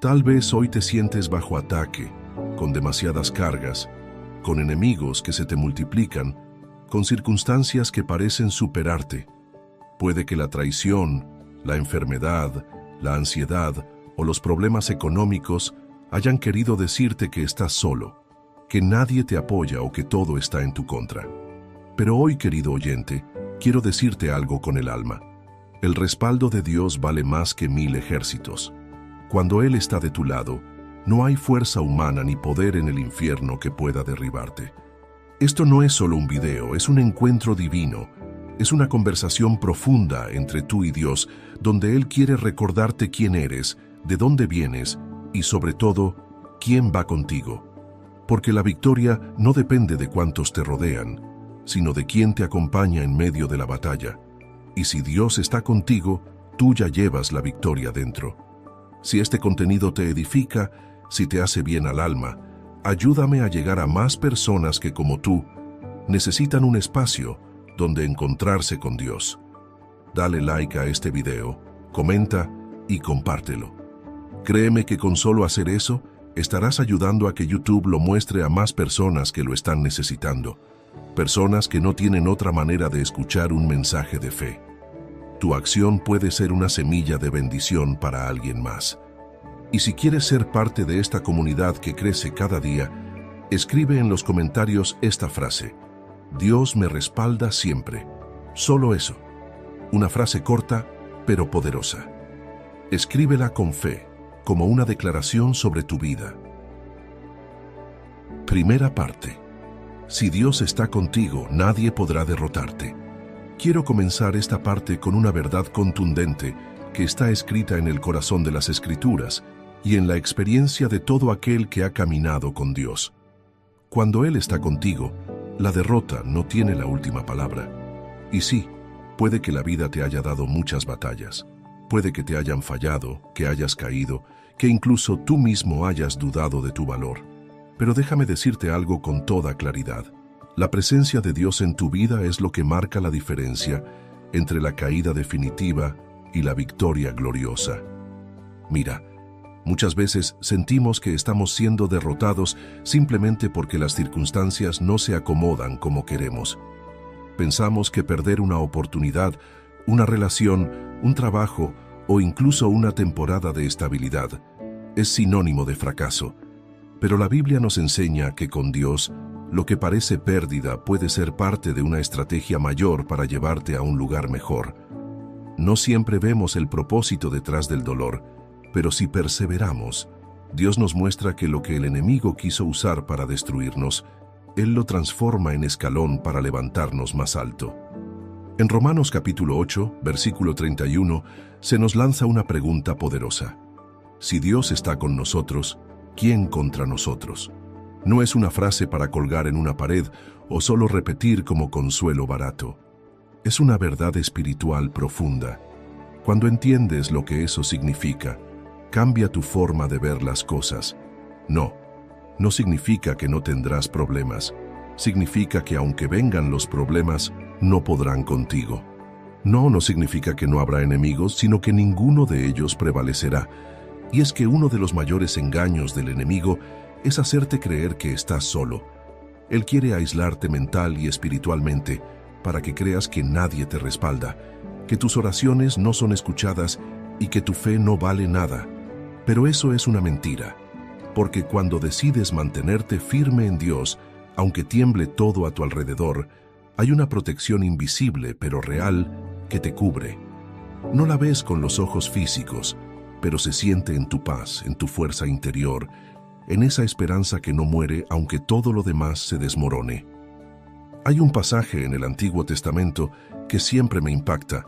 Tal vez hoy te sientes bajo ataque, con demasiadas cargas, con enemigos que se te multiplican, con circunstancias que parecen superarte. Puede que la traición, la enfermedad, la ansiedad o los problemas económicos hayan querido decirte que estás solo, que nadie te apoya o que todo está en tu contra. Pero hoy, querido oyente, quiero decirte algo con el alma. El respaldo de Dios vale más que 1000 ejércitos. Cuando Él está de tu lado, no hay fuerza humana ni poder en el infierno que pueda derribarte. Esto no es solo un video, es un encuentro divino. Es una conversación profunda entre tú y Dios, donde Él quiere recordarte quién eres, de dónde vienes y, sobre todo, quién va contigo. Porque la victoria no depende de cuántos te rodean, sino de quién te acompaña en medio de la batalla. Y si Dios está contigo, tú ya llevas la victoria dentro. Si este contenido te edifica, si te hace bien al alma, ayúdame a llegar a más personas que, como tú, necesitan un espacio donde encontrarse con Dios. Dale like a este video, comenta y compártelo. Créeme que con solo hacer eso, estarás ayudando a que YouTube lo muestre a más personas que lo están necesitando, personas que no tienen otra manera de escuchar un mensaje de fe. Tu acción puede ser una semilla de bendición para alguien más. Y si quieres ser parte de esta comunidad que crece cada día, escribe en los comentarios esta frase: Dios me respalda siempre. Solo eso. Una frase corta, pero poderosa. Escríbela con fe, como una declaración sobre tu vida. Primera parte. Si Dios está contigo, nadie podrá derrotarte. Quiero comenzar esta parte con una verdad contundente que está escrita en el corazón de las Escrituras y en la experiencia de todo aquel que ha caminado con Dios. Cuando Él está contigo, la derrota no tiene la última palabra. Y sí, puede que la vida te haya dado muchas batallas. Puede que te hayan fallado, que hayas caído, que incluso tú mismo hayas dudado de tu valor. Pero déjame decirte algo con toda claridad. La presencia de Dios en tu vida es lo que marca la diferencia entre la caída definitiva y la victoria gloriosa. Mira, muchas veces sentimos que estamos siendo derrotados simplemente porque las circunstancias no se acomodan como queremos. Pensamos que perder una oportunidad, una relación, un trabajo o incluso una temporada de estabilidad es sinónimo de fracaso. Pero la Biblia nos enseña que con Dios, lo que parece pérdida puede ser parte de una estrategia mayor para llevarte a un lugar mejor. No siempre vemos el propósito detrás del dolor, pero si perseveramos, Dios nos muestra que lo que el enemigo quiso usar para destruirnos, Él lo transforma en escalón para levantarnos más alto. En Romanos capítulo 8, versículo 31, se nos lanza una pregunta poderosa. Si Dios está con nosotros, ¿quién contra nosotros? No es una frase para colgar en una pared o solo repetir como consuelo barato. Es una verdad espiritual profunda. Cuando entiendes lo que eso significa, cambia tu forma de ver las cosas. No significa que no tendrás problemas. Significa que aunque vengan los problemas, no podrán contigo. No significa que no habrá enemigos, sino que ninguno de ellos prevalecerá. Y es que uno de los mayores engaños del enemigo es hacerte creer que estás solo. Él quiere aislarte mental y espiritualmente para que creas que nadie te respalda, que tus oraciones no son escuchadas y que tu fe no vale nada. Pero eso es una mentira, porque cuando decides mantenerte firme en Dios, aunque tiemble todo a tu alrededor, hay una protección invisible pero real que te cubre. No la ves con los ojos físicos, pero se siente en tu paz, en tu fuerza interior, en esa esperanza que no muere aunque todo lo demás se desmorone. Hay un pasaje en el Antiguo Testamento que siempre me impacta.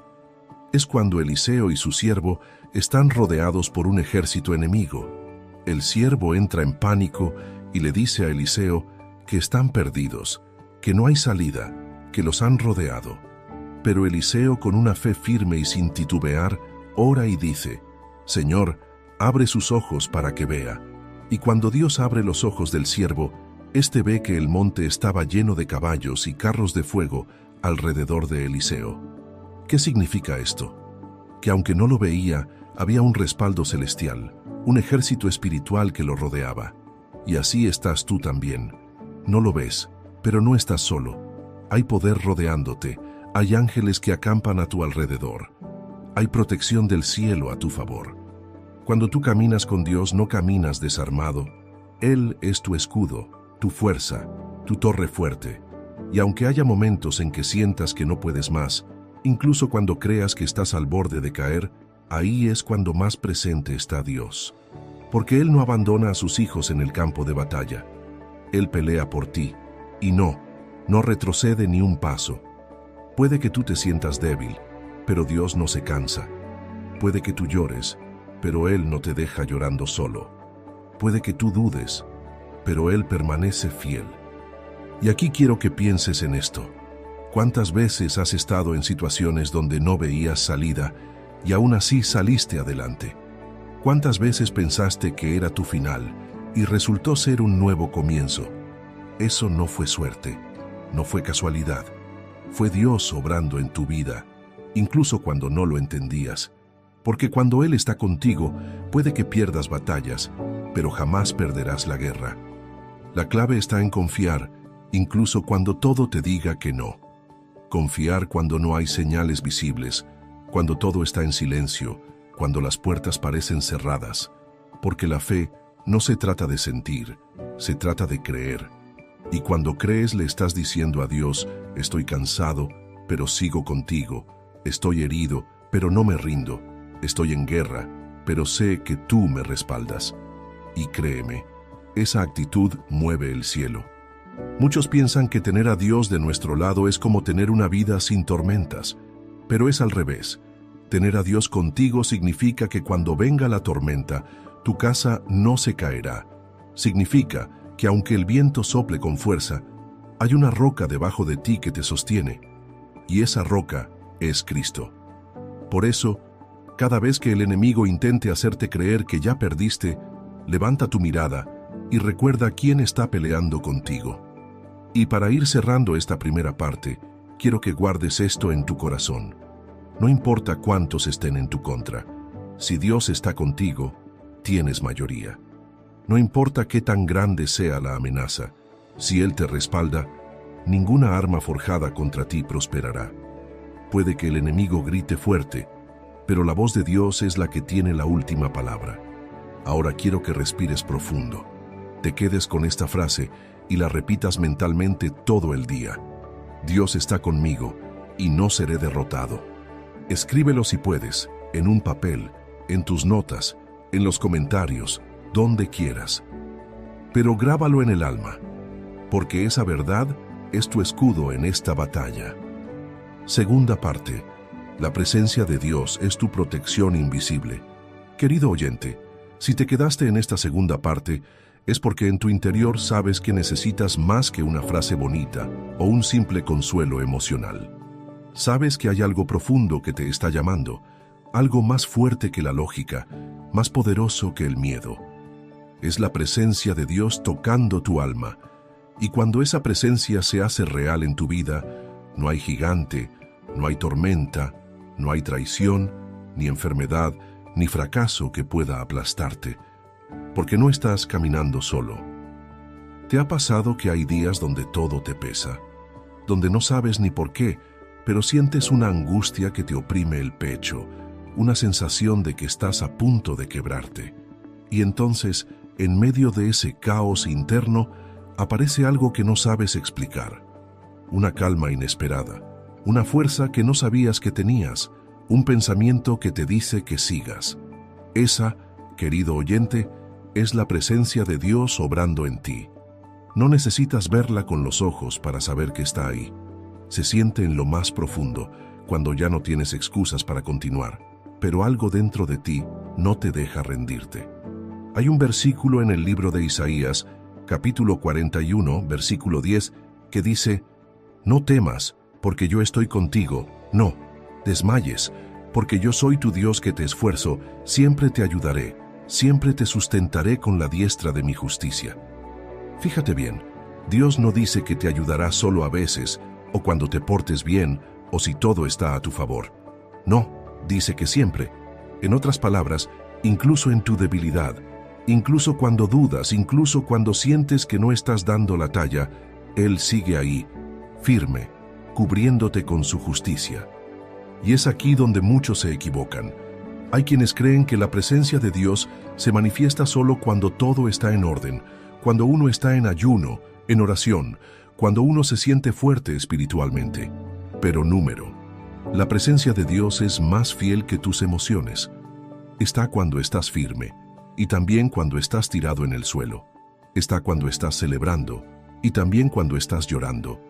Es cuando Eliseo y su siervo están rodeados por un ejército enemigo. El siervo entra en pánico y le dice a Eliseo que están perdidos, que no hay salida, que los han rodeado. Pero Eliseo, con una fe firme y sin titubear, ora y dice: Señor, abre sus ojos para que vea. Y cuando Dios abre los ojos del siervo, éste ve que el monte estaba lleno de caballos y carros de fuego alrededor de Eliseo. ¿Qué significa esto? Que aunque no lo veía, había un respaldo celestial, un ejército espiritual que lo rodeaba. Y así estás tú también. No lo ves, pero no estás solo. Hay poder rodeándote, hay ángeles que acampan a tu alrededor. Hay protección del cielo a tu favor. Cuando tú caminas con Dios, no caminas desarmado. Él es tu escudo, tu fuerza, tu torre fuerte. Y aunque haya momentos en que sientas que no puedes más, incluso cuando creas que estás al borde de caer, ahí es cuando más presente está Dios. Porque Él no abandona a sus hijos en el campo de batalla. Él pelea por ti, y no retrocede ni un paso. Puede que tú te sientas débil, pero Dios no se cansa. Puede que tú llores, pero Él no te deja llorando solo. Puede que tú dudes, pero Él permanece fiel. Y aquí quiero que pienses en esto. ¿Cuántas veces has estado en situaciones donde no veías salida y aún así saliste adelante? ¿Cuántas veces pensaste que era tu final y resultó ser un nuevo comienzo? Eso no fue suerte, no fue casualidad. Fue Dios obrando en tu vida, incluso cuando no lo entendías. Porque cuando Él está contigo, puede que pierdas batallas, pero jamás perderás la guerra. La clave está en confiar, incluso cuando todo te diga que no. Confiar cuando no hay señales visibles, cuando todo está en silencio, cuando las puertas parecen cerradas. Porque la fe no se trata de sentir, se trata de creer. Y cuando crees le estás diciendo a Dios, estoy cansado, pero sigo contigo. Estoy herido, pero no me rindo. Estoy en guerra, pero sé que tú me respaldas. Y créeme, esa actitud mueve el cielo. Muchos piensan que tener a Dios de nuestro lado es como tener una vida sin tormentas, pero es al revés. Tener a Dios contigo significa que cuando venga la tormenta, tu casa no se caerá. Significa que aunque el viento sople con fuerza, hay una roca debajo de ti que te sostiene, y esa roca es Cristo. Por eso, cada vez que el enemigo intente hacerte creer que ya perdiste, levanta tu mirada y recuerda quién está peleando contigo. Y para ir cerrando esta primera parte, quiero que guardes esto en tu corazón. No importa cuántos estén en tu contra, si Dios está contigo, tienes mayoría. No importa qué tan grande sea la amenaza, si Él te respalda, ninguna arma forjada contra ti prosperará. Puede que el enemigo grite fuerte, pero la voz de Dios es la que tiene la última palabra. Ahora quiero que respires profundo, te quedes con esta frase y la repitas mentalmente todo el día. Dios está conmigo y no seré derrotado. Escríbelo si puedes, en un papel, en tus notas, en los comentarios, donde quieras. Pero grábalo en el alma, porque esa verdad es tu escudo en esta batalla. Segunda parte. La presencia de Dios es tu protección invisible. Querido oyente, si te quedaste en esta segunda parte, es porque en tu interior sabes que necesitas más que una frase bonita o un simple consuelo emocional. Sabes que hay algo profundo que te está llamando, algo más fuerte que la lógica, más poderoso que el miedo. Es la presencia de Dios tocando tu alma, y cuando esa presencia se hace real en tu vida, no hay gigante, no hay tormenta, no hay traición, ni enfermedad, ni fracaso que pueda aplastarte, porque no estás caminando solo. ¿Te ha pasado que hay días donde todo te pesa, donde no sabes ni por qué, pero sientes una angustia que te oprime el pecho, una sensación de que estás a punto de quebrarte? Y entonces, en medio de ese caos interno, aparece algo que no sabes explicar. Una calma inesperada, una fuerza que no sabías que tenías, un pensamiento que te dice que sigas. Esa, querido oyente, es la presencia de Dios obrando en ti. No necesitas verla con los ojos para saber que está ahí. Se siente en lo más profundo, cuando ya no tienes excusas para continuar, pero algo dentro de ti no te deja rendirte. Hay un versículo en el libro de Isaías, capítulo 41, versículo 10, que dice: «No temas, porque yo estoy contigo, no desmayes, porque yo soy tu Dios que te esfuerzo, siempre te ayudaré, siempre te sustentaré con la diestra de mi justicia». Fíjate bien, Dios no dice que te ayudará solo a veces, o cuando te portes bien, o si todo está a tu favor. No, dice que siempre. En otras palabras, incluso en tu debilidad, incluso cuando dudas, incluso cuando sientes que no estás dando la talla, Él sigue ahí, firme, cubriéndote con su justicia. Y es aquí donde muchos se equivocan. Hay quienes creen que la presencia de Dios se manifiesta solo cuando todo está en orden, cuando uno está en ayuno, en oración, cuando uno se siente fuerte espiritualmente. Pero la presencia de Dios es más fiel que tus emociones. Está cuando estás firme, y también cuando estás tirado en el suelo. Está cuando estás celebrando, y también cuando estás llorando,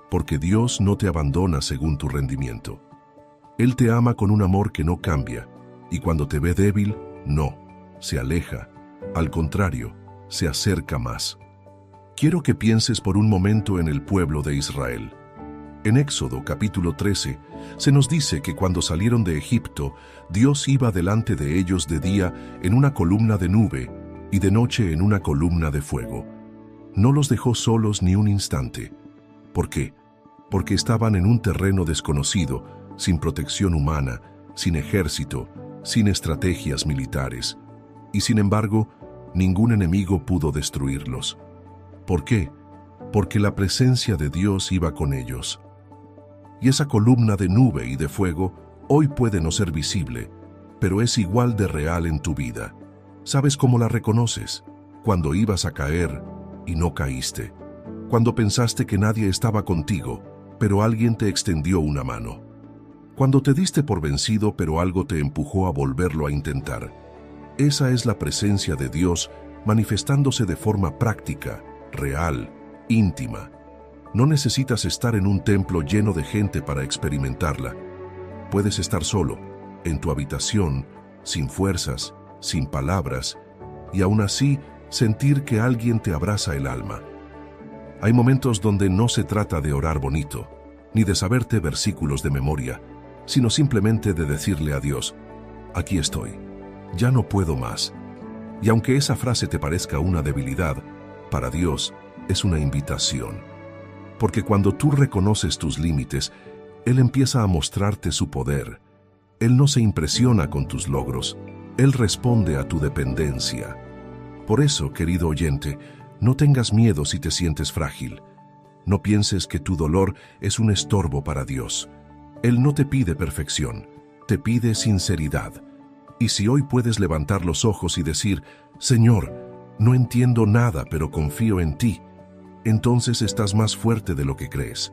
porque Dios no te abandona según tu rendimiento. Él te ama con un amor que no cambia, y cuando te ve débil, no, se aleja. Al contrario, se acerca más. Quiero que pienses por un momento en el pueblo de Israel. En Éxodo capítulo 13, se nos dice que cuando salieron de Egipto, Dios iba delante de ellos de día en una columna de nube y de noche en una columna de fuego. No los dejó solos ni un instante. ¿Por qué? Porque estaban en un terreno desconocido, sin protección humana, sin ejército, sin estrategias militares. Y sin embargo, ningún enemigo pudo destruirlos. ¿Por qué? Porque la presencia de Dios iba con ellos. Y esa columna de nube y de fuego hoy puede no ser visible, pero es igual de real en tu vida. ¿Sabes cómo la reconoces? Cuando ibas a caer y no caíste. Cuando pensaste que nadie estaba contigo, pero alguien te extendió una mano. Cuando te diste por vencido, pero algo te empujó a volverlo a intentar. Esa es la presencia de Dios manifestándose de forma práctica, real, íntima. No necesitas estar en un templo lleno de gente para experimentarla. Puedes estar solo, en tu habitación, sin fuerzas, sin palabras, y aún así sentir que alguien te abraza el alma. Hay momentos donde no se trata de orar bonito, ni de saberte versículos de memoria, sino simplemente de decirle a Dios: aquí estoy, ya no puedo más. Y aunque esa frase te parezca una debilidad, para Dios es una invitación. Porque cuando tú reconoces tus límites, Él empieza a mostrarte su poder. Él no se impresiona con tus logros, Él responde a tu dependencia. Por eso, querido oyente, no tengas miedo si te sientes frágil. No pienses que tu dolor es un estorbo para Dios. Él no te pide perfección, te pide sinceridad. Y si hoy puedes levantar los ojos y decir: Señor, no entiendo nada, pero confío en ti, entonces estás más fuerte de lo que crees.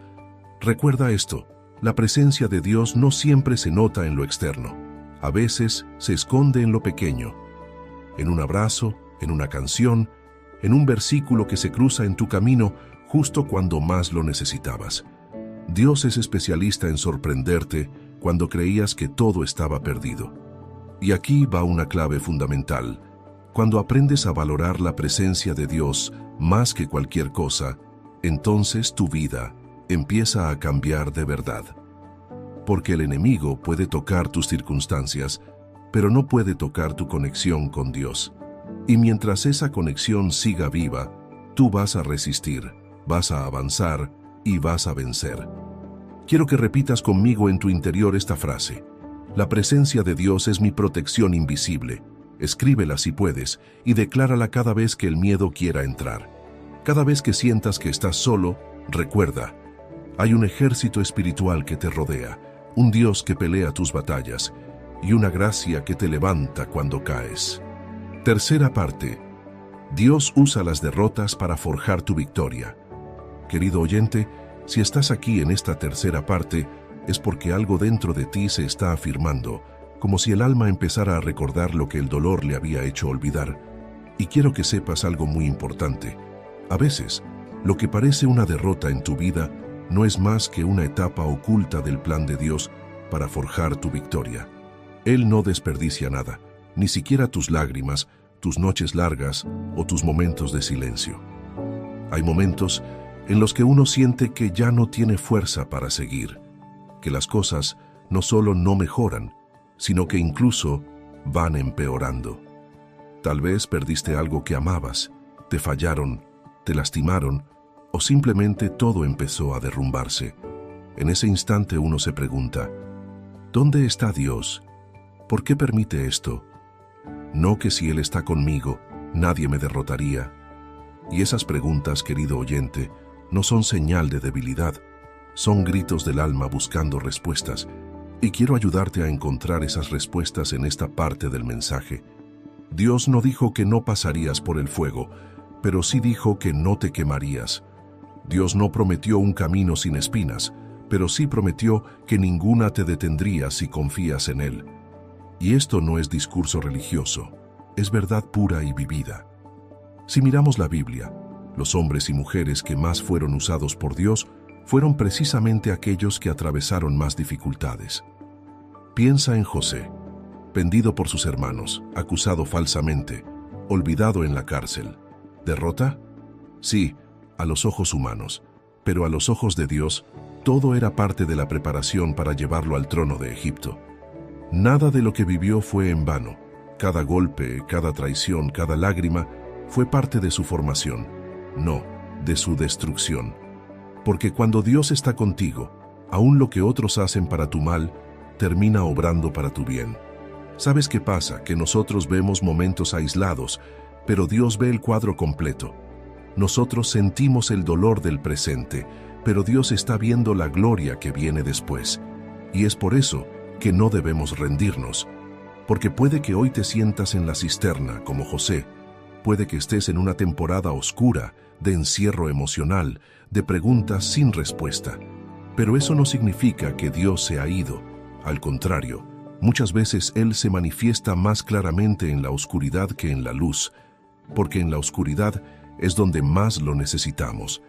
Recuerda esto: la presencia de Dios no siempre se nota en lo externo. A veces se esconde en lo pequeño, en un abrazo, en una canción, en un versículo que se cruza en tu camino justo cuando más lo necesitabas. Dios es especialista en sorprenderte cuando creías que todo estaba perdido. Y aquí va una clave fundamental. Cuando aprendes a valorar la presencia de Dios más que cualquier cosa, entonces tu vida empieza a cambiar de verdad. Porque el enemigo puede tocar tus circunstancias, pero no puede tocar tu conexión con Dios. Y mientras esa conexión siga viva, tú vas a resistir, vas a avanzar y vas a vencer. Quiero que repitas conmigo en tu interior esta frase: la presencia de Dios es mi protección invisible. Escríbela si puedes y declárala cada vez que el miedo quiera entrar. Cada vez que sientas que estás solo, recuerda: hay un ejército espiritual que te rodea, un Dios que pelea tus batallas y una gracia que te levanta cuando caes. Tercera parte: Dios usa las derrotas para forjar tu victoria. Querido oyente, si estás aquí en esta tercera parte, es porque algo dentro de ti se está afirmando, como si el alma empezara a recordar lo que el dolor le había hecho olvidar. Y quiero que sepas algo muy importante. A veces, lo que parece una derrota en tu vida no es más que una etapa oculta del plan de Dios para forjar tu victoria. Él no desperdicia nada, ni siquiera tus lágrimas, tus noches largas o tus momentos de silencio. Hay momentos en los que uno siente que ya no tiene fuerza para seguir, que las cosas no solo no mejoran, sino que incluso van empeorando. Tal vez perdiste algo que amabas, te fallaron, te lastimaron, o simplemente todo empezó a derrumbarse. En ese instante uno se pregunta: ¿dónde está Dios? ¿Por qué permite esto? No que si Él está conmigo, nadie me derrotaría. Y esas preguntas, querido oyente, no son señal de debilidad, son gritos del alma buscando respuestas. Y quiero ayudarte a encontrar esas respuestas en esta parte del mensaje. Dios no dijo que no pasarías por el fuego, pero sí dijo que no te quemarías. Dios no prometió un camino sin espinas, pero sí prometió que ninguna te detendría si confías en Él. Y esto no es discurso religioso, es verdad pura y vivida. Si miramos la Biblia, los hombres y mujeres que más fueron usados por Dios fueron precisamente aquellos que atravesaron más dificultades. Piensa en José, vendido por sus hermanos, acusado falsamente, olvidado en la cárcel. ¿Derrota? Sí, a los ojos humanos, pero a los ojos de Dios, todo era parte de la preparación para llevarlo al trono de Egipto. Nada de lo que vivió fue en vano. Cada golpe, cada traición, cada lágrima fue parte de su formación, no de su destrucción. Porque cuando Dios está contigo, aún lo que otros hacen para tu mal, termina obrando para tu bien. ¿Sabes qué pasa? Que nosotros vemos momentos aislados, pero Dios ve el cuadro completo. Nosotros sentimos el dolor del presente, pero Dios está viendo la gloria que viene después. Y es por eso que no debemos rendirnos. Porque puede que hoy te sientas en la cisterna, como José. Puede que estés en una temporada oscura, de encierro emocional, de preguntas sin respuesta. Pero eso no significa que Dios se ha ido. Al contrario, muchas veces Él se manifiesta más claramente en la oscuridad que en la luz, porque en la oscuridad es donde más lo necesitamos.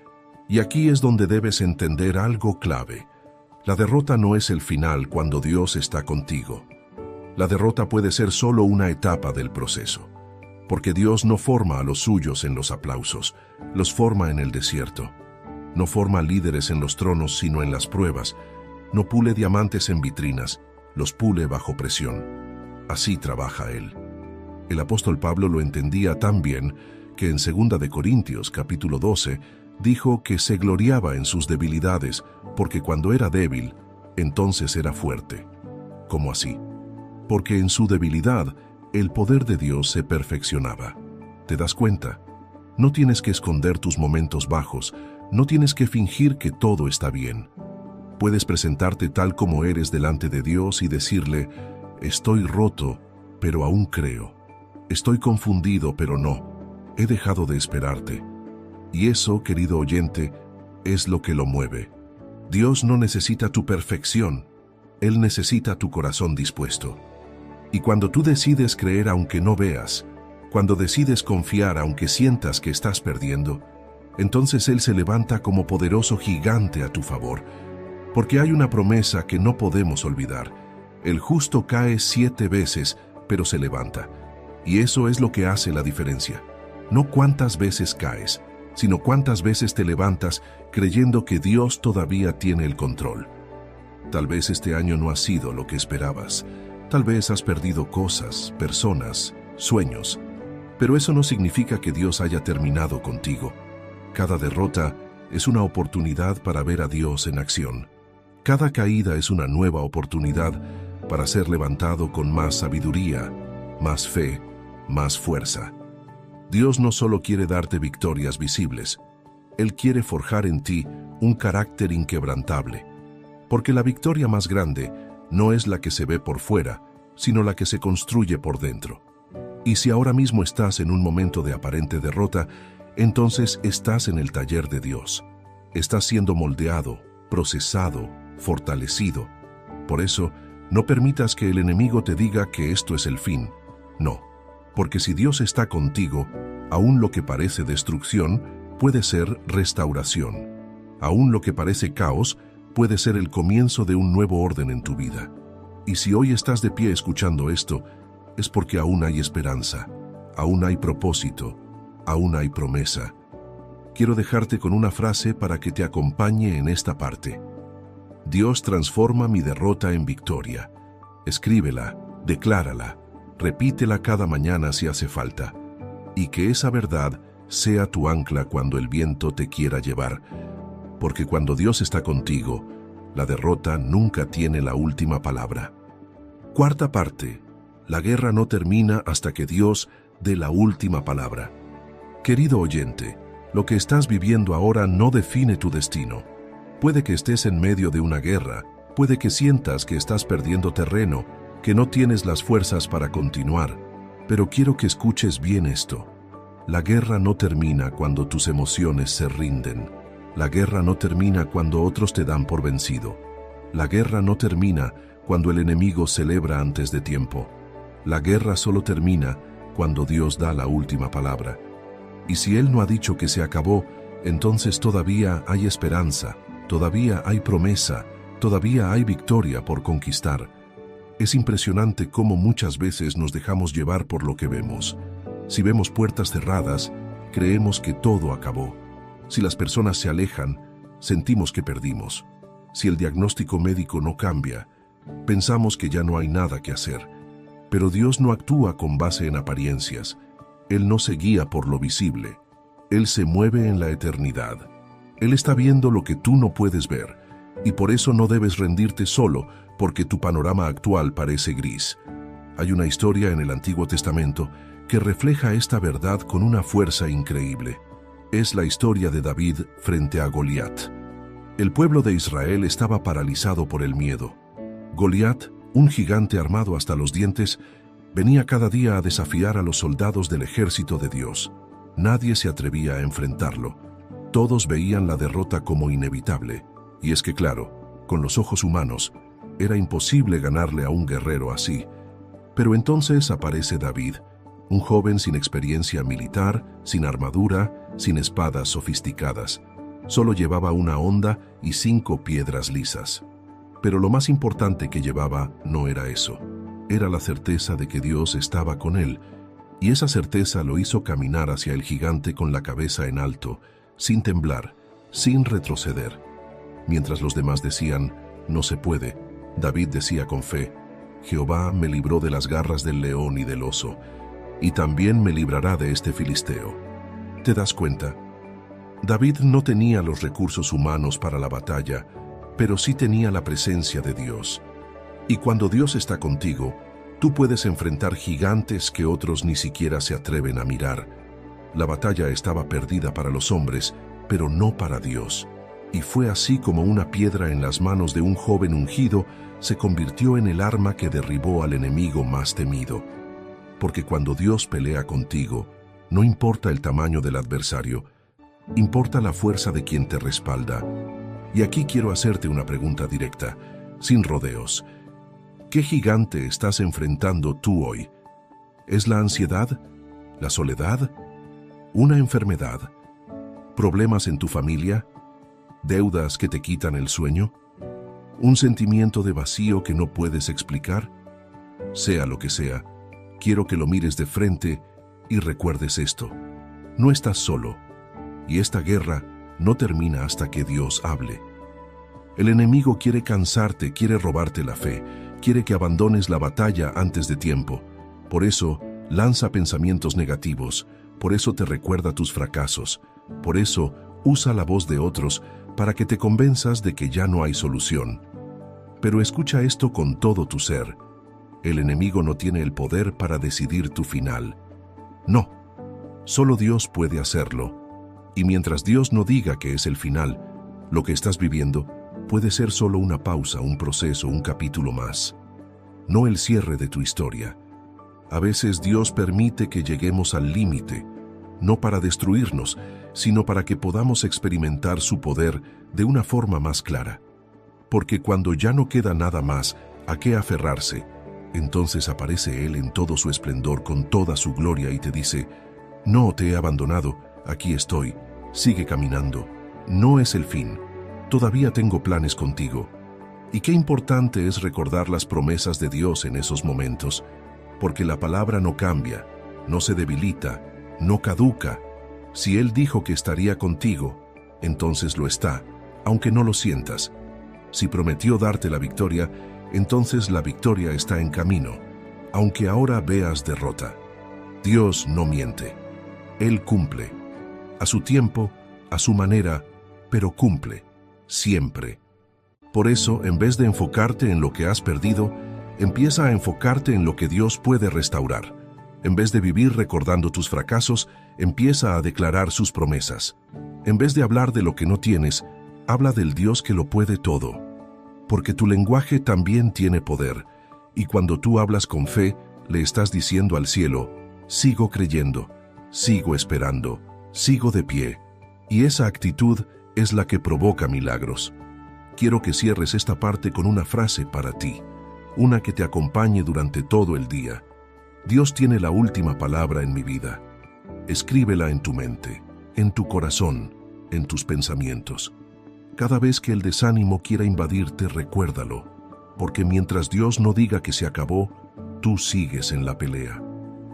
Y aquí es donde debes entender algo clave. La derrota no es el final cuando Dios está contigo. La derrota puede ser solo una etapa del proceso, porque Dios no forma a los suyos en los aplausos, los forma en el desierto. No forma líderes en los tronos, sino en las pruebas. No pule diamantes en vitrinas, los pule bajo presión. Así trabaja Él. El apóstol Pablo lo entendía tan bien que en 2 de Corintios, capítulo 12, dijo que se gloriaba en sus debilidades, porque cuando era débil, entonces era fuerte. ¿Cómo así? Porque en su debilidad, el poder de Dios se perfeccionaba. ¿Te das cuenta? No tienes que esconder tus momentos bajos, no tienes que fingir que todo está bien. Puedes presentarte tal como eres delante de Dios y decirle, estoy roto, pero aún creo. Estoy confundido, pero no. He dejado de esperarte. Y eso, querido oyente, es lo que lo mueve. Dios no necesita tu perfección, Él necesita tu corazón dispuesto. Y cuando tú decides creer aunque no veas, cuando decides confiar aunque sientas que estás perdiendo, entonces Él se levanta como poderoso gigante a tu favor, porque hay una promesa que no podemos olvidar. El justo cae 7 veces, pero se levanta. Y eso es lo que hace la diferencia. No cuántas veces caes, sino cuántas veces te levantas creyendo que Dios todavía tiene el control. Tal vez este año no ha sido lo que esperabas. Tal vez has perdido cosas, personas, sueños. Pero eso no significa que Dios haya terminado contigo. Cada derrota es una oportunidad para ver a Dios en acción. Cada caída es una nueva oportunidad para ser levantado con más sabiduría, más fe, más fuerza. Dios no solo quiere darte victorias visibles, Él quiere forjar en ti un carácter inquebrantable. Porque la victoria más grande no es la que se ve por fuera, sino la que se construye por dentro. Y si ahora mismo estás en un momento de aparente derrota, entonces estás en el taller de Dios. Estás siendo moldeado, procesado, fortalecido. Por eso, no permitas que el enemigo te diga que esto es el fin. No, porque si Dios está contigo, aún lo que parece destrucción puede ser restauración. Aún lo que parece caos puede ser el comienzo de un nuevo orden en tu vida. Y si hoy estás de pie escuchando esto, es porque aún hay esperanza, aún hay propósito, aún hay promesa. Quiero dejarte con una frase para que te acompañe en esta parte. Dios transforma mi derrota en victoria. Escríbela, declárala, repítela cada mañana si hace falta. Y que esa verdad sea tu ancla cuando el viento te quiera llevar. Porque cuando Dios está contigo, la derrota nunca tiene la última palabra. Cuarta parte, La guerra no termina hasta que Dios dé la última palabra. Querido oyente, lo que estás viviendo ahora no define tu destino. Puede que estés en medio de una guerra, puede que sientas que estás perdiendo terreno, que no tienes las fuerzas para continuar, pero quiero que escuches bien esto. La guerra no termina cuando tus emociones se rinden. La guerra no termina cuando otros te dan por vencido. La guerra no termina cuando el enemigo celebra antes de tiempo. La guerra solo termina cuando Dios da la última palabra. Y si Él no ha dicho que se acabó, entonces todavía hay esperanza, todavía hay promesa, todavía hay victoria por conquistar. Es impresionante cómo muchas veces nos dejamos llevar por lo que vemos. Si vemos puertas cerradas, creemos que todo acabó. Si las personas se alejan, sentimos que perdimos. Si el diagnóstico médico no cambia, pensamos que ya no hay nada que hacer. Pero Dios no actúa con base en apariencias. Él no se guía por lo visible. Él se mueve en la eternidad. Él está viendo lo que tú no puedes ver, y por eso no debes rendirte solo porque tu panorama actual parece gris. Hay una historia en el Antiguo Testamento que refleja esta verdad con una fuerza increíble. Es la historia de David frente a Goliat. El pueblo de Israel estaba paralizado por el miedo. Goliat, un gigante armado hasta los dientes, venía cada día a desafiar a los soldados del ejército de Dios. Nadie se atrevía a enfrentarlo. Todos veían la derrota como inevitable. Y es que claro, con los ojos humanos, era imposible ganarle a un guerrero así. Pero entonces aparece David, un joven sin experiencia militar, sin armadura, sin espadas sofisticadas. Solo llevaba una honda y 5 piedras lisas. Pero lo más importante que llevaba no era eso. Era la certeza de que Dios estaba con él, y esa certeza lo hizo caminar hacia el gigante con la cabeza en alto, sin temblar, sin retroceder. Mientras los demás decían, no se puede, David decía con fe, Jehová me libró de las garras del león y del oso, y también me librará de este filisteo. ¿Te das cuenta? David no tenía los recursos humanos para la batalla, pero sí tenía la presencia de Dios. Y cuando Dios está contigo, tú puedes enfrentar gigantes que otros ni siquiera se atreven a mirar. La batalla estaba perdida para los hombres, pero no para Dios. Y fue así como una piedra en las manos de un joven ungido se convirtió en el arma que derribó al enemigo más temido. Porque cuando Dios pelea contigo, no importa el tamaño del adversario, importa la fuerza de quien te respalda. Y aquí quiero hacerte una pregunta directa, sin rodeos. ¿Qué gigante estás enfrentando tú hoy? ¿Es la ansiedad? ¿La soledad? ¿Una enfermedad? ¿Problemas en tu familia? ¿Deudas que te quitan el sueño? ¿Un sentimiento de vacío que no puedes explicar? Sea lo que sea, quiero que lo mires de frente y recuerdes esto. No estás solo, y esta guerra no termina hasta que Dios hable. El enemigo quiere cansarte, quiere robarte la fe, quiere que abandones la batalla antes de tiempo. Por eso, lanza pensamientos negativos, por eso te recuerda tus fracasos, por eso usa la voz de otros para que te convenzas de que ya no hay solución. Pero escucha esto con todo tu ser. El enemigo no tiene el poder para decidir tu final. No, solo Dios puede hacerlo. Y mientras Dios no diga que es el final, lo que estás viviendo puede ser solo una pausa, un proceso, un capítulo más. No el cierre de tu historia. A veces Dios permite que lleguemos al límite, no para destruirnos, sino para que podamos experimentar su poder de una forma más clara. Porque cuando ya no queda nada más a qué aferrarse, entonces aparece Él en todo su esplendor, con toda su gloria, y te dice, no te he abandonado, aquí estoy, sigue caminando, no es el fin, todavía tengo planes contigo. Y qué importante es recordar las promesas de Dios en esos momentos, porque la palabra no cambia, no se debilita, no caduca. Si Él dijo que estaría contigo, entonces lo está, aunque no lo sientas. Si prometió darte la victoria, entonces la victoria está en camino, aunque ahora veas derrota. Dios no miente. Él cumple. A su tiempo, a su manera, pero cumple, siempre. Por eso, en vez de enfocarte en lo que has perdido, Empieza a enfocarte en lo que Dios puede restaurar. En vez de vivir recordando tus fracasos, empieza a declarar sus promesas. En vez de hablar de lo que no tienes, habla del Dios que lo puede todo. Porque tu lenguaje también tiene poder, y cuando tú hablas con fe, le estás diciendo al cielo: sigo creyendo, sigo esperando, sigo de pie. Y esa actitud es la que provoca milagros. Quiero que cierres esta parte con una frase para ti, una que te acompañe durante todo el día. Dios tiene la última palabra en mi vida. Escríbela en tu mente, en tu corazón, en tus pensamientos. Cada vez que el desánimo quiera invadirte, recuérdalo, porque mientras Dios no diga que se acabó, tú sigues en la pelea.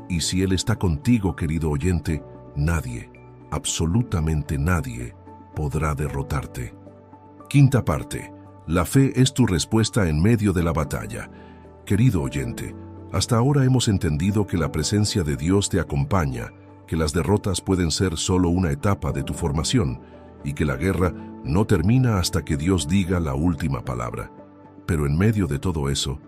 Y si Él está contigo, querido oyente, nadie, absolutamente nadie, podrá derrotarte. Quinta parte. La fe es tu respuesta en medio de la batalla. Querido oyente, hasta ahora hemos entendido que la presencia de Dios te acompaña, que las derrotas pueden ser solo una etapa de tu formación y que la guerra no termina hasta que Dios diga la última palabra. Pero en medio de todo eso,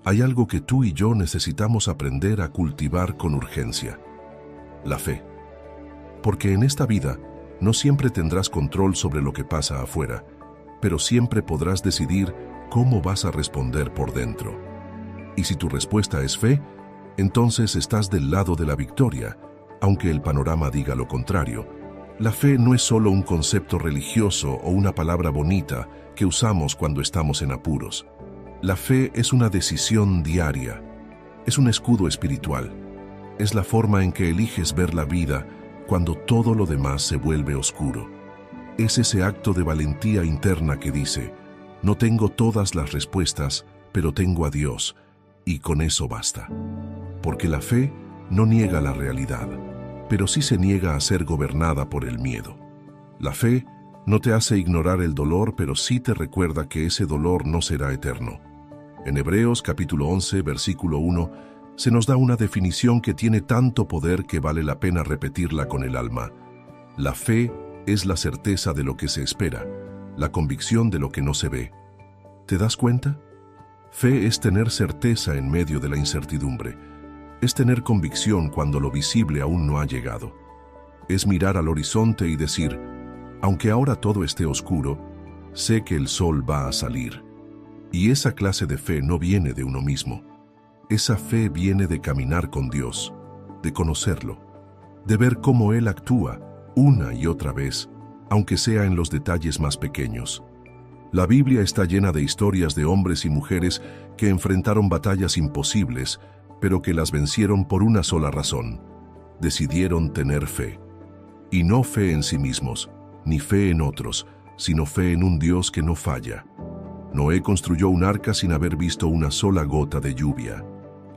hay algo que tú y yo necesitamos aprender a cultivar con urgencia: la fe. Porque en esta vida no siempre tendrás control sobre lo que pasa afuera, pero siempre podrás decidir cómo vas a responder por dentro. Y si tu respuesta es fe, entonces estás del lado de la victoria, aunque el panorama diga lo contrario. La fe no es solo un concepto religioso o una palabra bonita que usamos cuando estamos en apuros. La fe es una decisión diaria, es un escudo espiritual, es la forma en que eliges ver la vida cuando todo lo demás se vuelve oscuro. Es ese acto de valentía interna que dice: no tengo todas las respuestas, pero tengo a Dios, y con eso basta. Porque la fe no niega la realidad, pero sí se niega a ser gobernada por el miedo. La fe no te hace ignorar el dolor, pero sí te recuerda que ese dolor no será eterno. En Hebreos capítulo 11, versículo 1, se nos da una definición que tiene tanto poder que vale la pena repetirla con el alma. La fe es la certeza de lo que se espera, la convicción de lo que no se ve. ¿Te das cuenta? Fe es tener certeza en medio de la incertidumbre. Es tener convicción cuando lo visible aún no ha llegado. Es mirar al horizonte y decir: aunque ahora todo esté oscuro, sé que el sol va a salir. Y esa clase de fe no viene de uno mismo. Esa fe viene de caminar con Dios, de conocerlo, de ver cómo Él actúa una y otra vez, aunque sea en los detalles más pequeños. La Biblia está llena de historias de hombres y mujeres que enfrentaron batallas imposibles, pero que las vencieron por una sola razón: decidieron tener fe. Y no fe en sí mismos, ni fe en otros, sino fe en un Dios que no falla. Noé construyó un arca sin haber visto una sola gota de lluvia.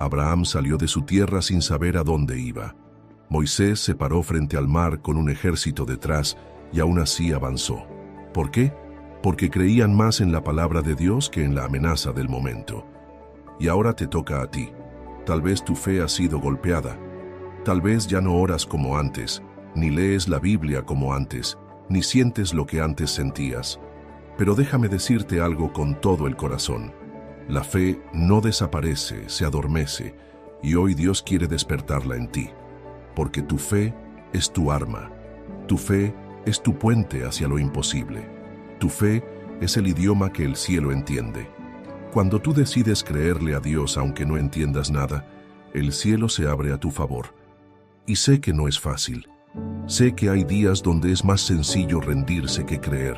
Abraham salió de su tierra sin saber a dónde iba. Moisés se paró frente al mar con un ejército detrás y aún así avanzó. ¿Por qué? Porque creían más en la palabra de Dios que en la amenaza del momento. Y ahora te toca a ti. Tal vez tu fe ha sido golpeada. Tal vez ya no oras como antes, ni lees la Biblia como antes, ni sientes lo que antes sentías. Pero déjame decirte algo con todo el corazón. La fe no desaparece, se adormece, y hoy Dios quiere despertarla en ti. Porque tu fe es tu arma. Tu fe es tu puente hacia lo imposible. Tu fe es el idioma que el cielo entiende. Cuando tú decides creerle a Dios aunque no entiendas nada, el cielo se abre a tu favor. Y sé que no es fácil. Sé que hay días donde es más sencillo rendirse que creer,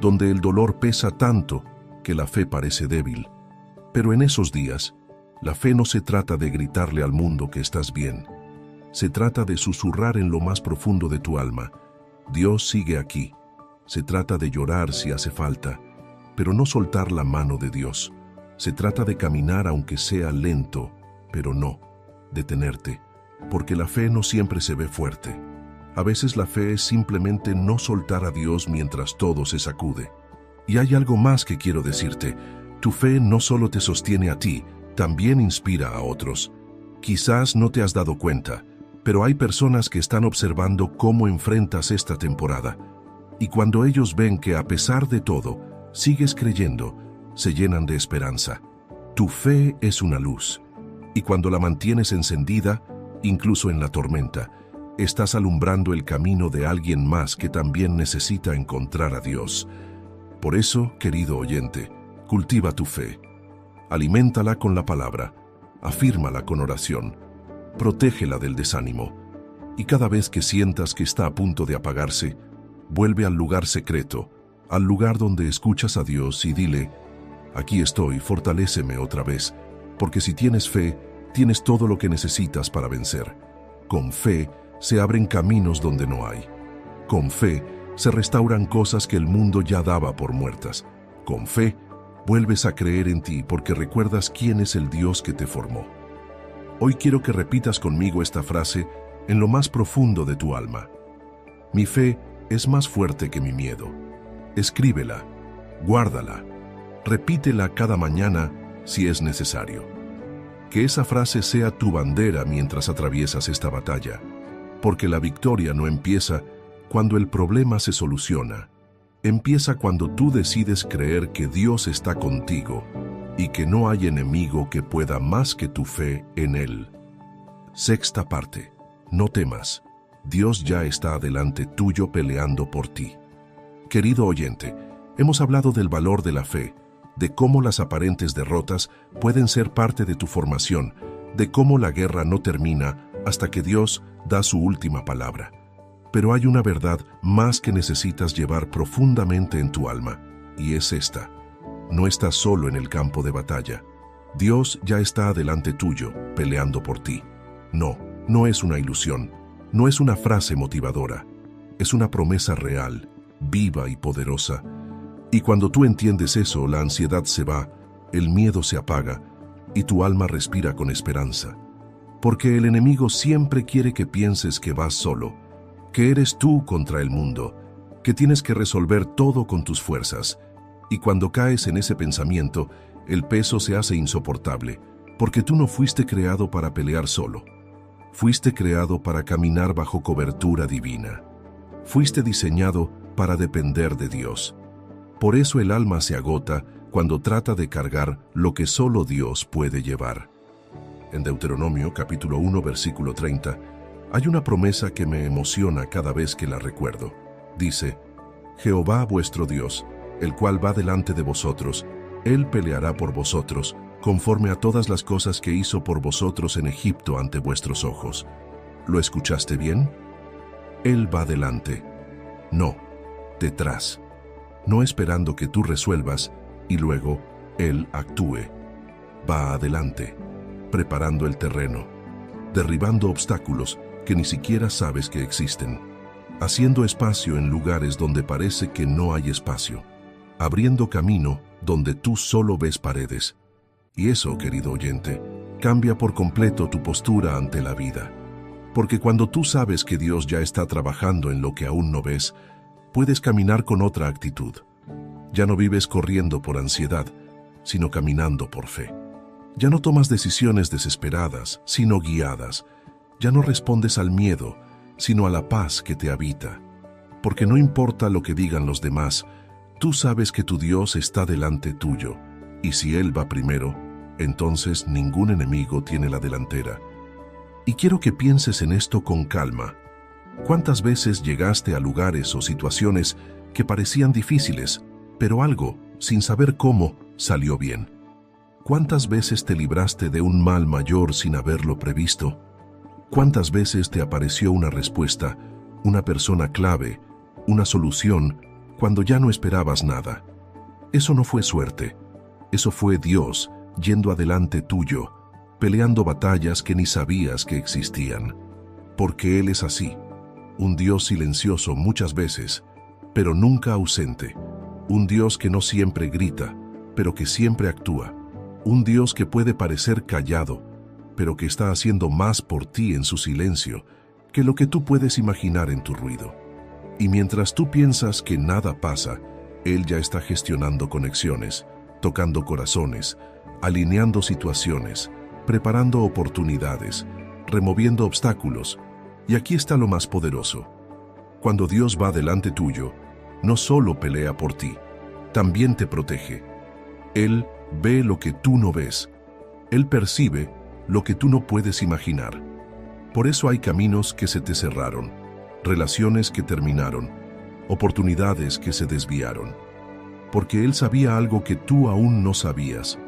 donde el dolor pesa tanto que la fe parece débil. Pero en esos días, la fe no se trata de gritarle al mundo que estás bien. Se trata de susurrar en lo más profundo de tu alma: Dios sigue aquí. Se trata de llorar si hace falta, pero no soltar la mano de Dios. Se trata de caminar aunque sea lento, pero no detenerte, porque la fe no siempre se ve fuerte. A veces la fe es simplemente no soltar a Dios mientras todo se sacude. Y hay algo más que quiero decirte. Tu fe no solo te sostiene a ti, también inspira a otros. Quizás no te has dado cuenta, pero hay personas que están observando cómo enfrentas esta temporada. Y cuando ellos ven que a pesar de todo, sigues creyendo, se llenan de esperanza. Tu fe es una luz, y cuando la mantienes encendida, incluso en la tormenta, estás alumbrando el camino de alguien más que también necesita encontrar a Dios. Por eso, querido oyente, cultiva tu fe. Aliméntala con la palabra, afírmala con oración, protégela del desánimo, y cada vez que sientas que está a punto de apagarse, vuelve al lugar secreto, al lugar donde escuchas a Dios y dile: aquí estoy, fortaléceme otra vez, porque si tienes fe, tienes todo lo que necesitas para vencer. Con fe se abren caminos donde no hay. Con fe se restauran cosas que el mundo ya daba por muertas. Con fe vuelves a creer en ti porque recuerdas quién es el Dios que te formó. Hoy quiero que repitas conmigo esta frase en lo más profundo de tu alma. Mi fe es más fuerte que mi miedo. Escríbela, guárdala, repítela cada mañana si es necesario. Que esa frase sea tu bandera mientras atraviesas esta batalla, porque la victoria no empieza cuando el problema se soluciona. Empieza cuando tú decides creer que Dios está contigo y que no hay enemigo que pueda más que tu fe en Él. Sexta parte. No temas. Dios ya está adelante tuyo peleando por ti. Querido oyente, hemos hablado del valor de la fe, de cómo las aparentes derrotas pueden ser parte de tu formación, de cómo la guerra no termina hasta que Dios da su última palabra. Pero hay una verdad más que necesitas llevar profundamente en tu alma, y es esta: no estás solo en el campo de batalla. Dios ya está adelante tuyo, peleando por ti. No es una ilusión, no es una frase motivadora, es una promesa real, viva y poderosa. Y cuando tú entiendes eso, la ansiedad se va, el miedo se apaga, y tu alma respira con esperanza. Porque el enemigo siempre quiere que pienses que vas solo, que eres tú contra el mundo, que tienes que resolver todo con tus fuerzas. Y cuando caes en ese pensamiento, el peso se hace insoportable, porque tú no fuiste creado para pelear solo. Fuiste creado para caminar bajo cobertura divina. Fuiste diseñado para depender de Dios. Por eso el alma se agota cuando trata de cargar lo que solo Dios puede llevar. En Deuteronomio capítulo 1 versículo 30, hay una promesa que me emociona cada vez que la recuerdo. Dice: Jehová vuestro Dios, el cual va delante de vosotros, Él peleará por vosotros, conforme a todas las cosas que hizo por vosotros en Egipto ante vuestros ojos. ¿Lo escuchaste bien? Él va delante, no detrás, no esperando que tú resuelvas y luego Él actúe. Va adelante, preparando el terreno, derribando obstáculos que ni siquiera sabes que existen, haciendo espacio en lugares donde parece que no hay espacio, abriendo camino donde tú solo ves paredes. Y eso, querido oyente, cambia por completo tu postura ante la vida. Porque cuando tú sabes que Dios ya está trabajando en lo que aún no ves, puedes caminar con otra actitud. Ya no vives corriendo por ansiedad, sino caminando por fe. Ya no tomas decisiones desesperadas, sino guiadas. Ya no respondes al miedo, sino a la paz que te habita. Porque no importa lo que digan los demás, tú sabes que tu Dios está delante tuyo, y si Él va primero, entonces ningún enemigo tiene la delantera. Y quiero que pienses en esto con calma. ¿Cuántas veces llegaste a lugares o situaciones que parecían difíciles, pero algo, sin saber cómo, salió bien? ¿Cuántas veces te libraste de un mal mayor sin haberlo previsto? ¿Cuántas veces te apareció una respuesta, una persona clave, una solución, cuando ya no esperabas nada? Eso no fue suerte, eso fue Dios yendo adelante tuyo, peleando batallas que ni sabías que existían. Porque Él es así, un Dios silencioso muchas veces, pero nunca ausente, un Dios que no siempre grita, pero que siempre actúa, un Dios que puede parecer callado, pero que está haciendo más por ti en su silencio que lo que tú puedes imaginar en tu ruido. Y mientras tú piensas que nada pasa, Él ya está gestionando conexiones, tocando corazones, alineando situaciones, preparando oportunidades, removiendo obstáculos. Y aquí está lo más poderoso. Cuando Dios va delante tuyo, no solo pelea por ti, también te protege. Él ve lo que tú no ves. Él percibe lo que tú no puedes imaginar. Por eso hay caminos que se te cerraron, relaciones que terminaron, oportunidades que se desviaron. Porque Él sabía algo que tú aún no sabías.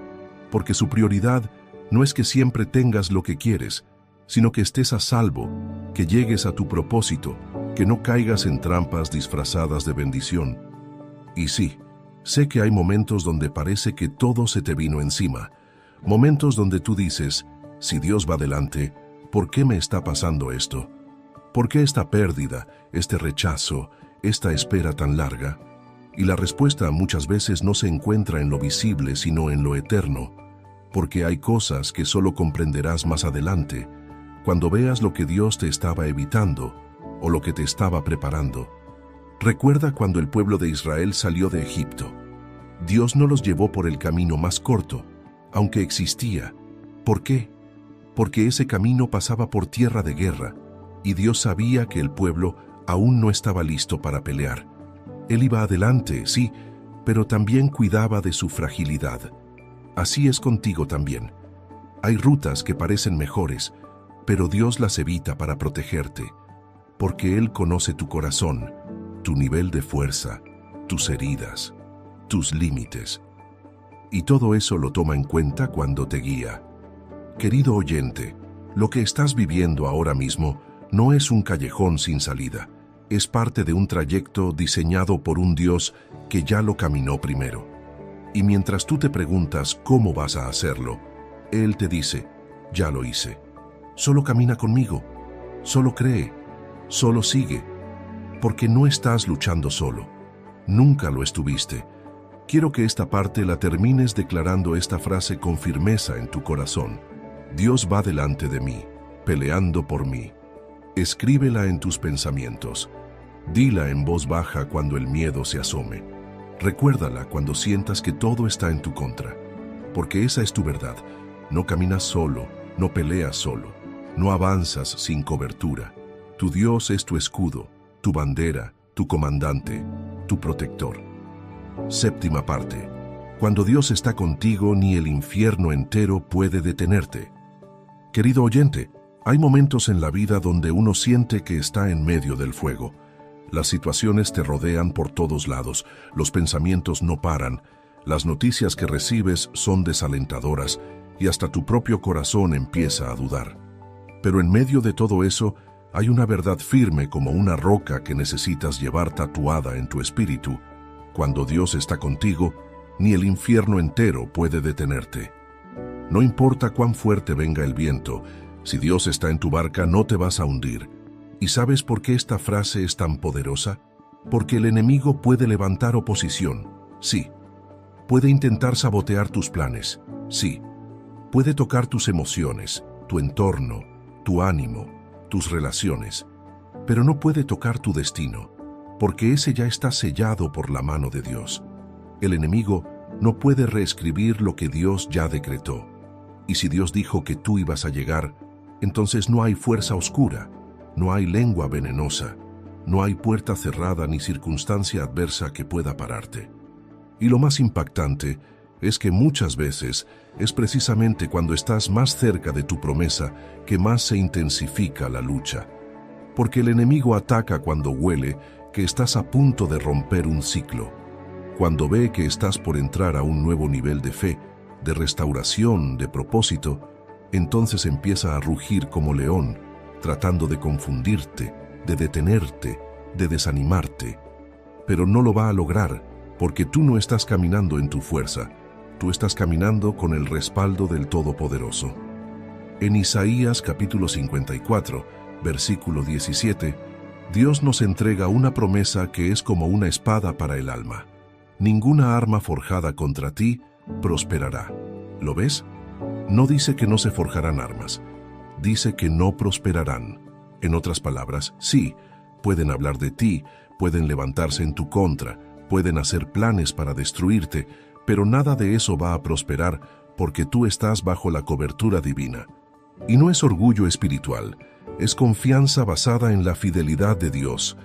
Porque su prioridad no es que siempre tengas lo que quieres, sino que estés a salvo, que llegues a tu propósito, que no caigas en trampas disfrazadas de bendición. Y sí, sé que hay momentos donde parece que todo se te vino encima, momentos donde tú dices, si Dios va delante, ¿por qué me está pasando esto? ¿Por qué esta pérdida, este rechazo, esta espera tan larga? Y la respuesta muchas veces no se encuentra en lo visible, sino en lo eterno, porque hay cosas que solo comprenderás más adelante, cuando veas lo que Dios te estaba evitando o lo que te estaba preparando. Recuerda cuando el pueblo de Israel salió de Egipto. Dios no los llevó por el camino más corto, aunque existía. ¿Por qué? Porque ese camino pasaba por tierra de guerra, y Dios sabía que el pueblo aún no estaba listo para pelear. Él iba adelante, sí, pero también cuidaba de su fragilidad. Así es contigo también. Hay rutas que parecen mejores, pero Dios las evita para protegerte, porque Él conoce tu corazón, tu nivel de fuerza, tus heridas, tus límites. Y todo eso lo toma en cuenta cuando te guía. Querido oyente, lo que estás viviendo ahora mismo no es un callejón sin salida. Es parte de un trayecto diseñado por un Dios que ya lo caminó primero. Y mientras tú te preguntas cómo vas a hacerlo, Él te dice, ya lo hice. Solo camina conmigo, solo cree, solo sigue, porque no estás luchando solo. Nunca lo estuviste. Quiero que esta parte la termines declarando esta frase con firmeza en tu corazón. Dios va delante de mí, peleando por mí. Escríbela en tus pensamientos. Dila en voz baja cuando el miedo se asome. Recuérdala cuando sientas que todo está en tu contra, porque esa es tu verdad. No caminas solo, no peleas solo, no avanzas sin cobertura. Tu Dios es tu escudo, tu bandera, tu comandante, tu protector. Séptima parte. Cuando Dios está contigo, ni el infierno entero puede detenerte. Querido oyente, hay momentos en la vida donde uno siente que está en medio del fuego. Las situaciones te rodean por todos lados, los pensamientos no paran, las noticias que recibes son desalentadoras y hasta tu propio corazón empieza a dudar. Pero en medio de todo eso, hay una verdad firme como una roca que necesitas llevar tatuada en tu espíritu. Cuando Dios está contigo, ni el infierno entero puede detenerte. No importa cuán fuerte venga el viento, si Dios está en tu barca no te vas a hundir. ¿Y sabes por qué esta frase es tan poderosa? Porque el enemigo puede levantar oposición, sí. Puede intentar sabotear tus planes, sí. Puede tocar tus emociones, tu entorno, tu ánimo, tus relaciones. Pero no puede tocar tu destino, porque ese ya está sellado por la mano de Dios. El enemigo no puede reescribir lo que Dios ya decretó. Y si Dios dijo que tú ibas a llegar, entonces no hay fuerza oscura, no hay lengua venenosa, no hay puerta cerrada ni circunstancia adversa que pueda pararte. Y lo más impactante es que muchas veces es precisamente cuando estás más cerca de tu promesa que más se intensifica la lucha. Porque el enemigo ataca cuando huele que estás a punto de romper un ciclo, cuando ve que estás por entrar a un nuevo nivel de fe, de restauración, de propósito, entonces empieza a rugir como león, tratando de confundirte, de detenerte, de desanimarte. Pero no lo va a lograr, porque tú no estás caminando en tu fuerza, tú estás caminando con el respaldo del Todopoderoso. En Isaías capítulo 54, versículo 17, Dios nos entrega una promesa que es como una espada para el alma. Ninguna arma forjada contra ti prosperará. ¿Lo ves? No dice que no se forjarán armas, dice que no prosperarán. En otras palabras, sí, pueden hablar de ti, pueden levantarse en tu contra, pueden hacer planes para destruirte, pero nada de eso va a prosperar porque tú estás bajo la cobertura divina. Y no es orgullo espiritual, es confianza basada en la fidelidad de Dios,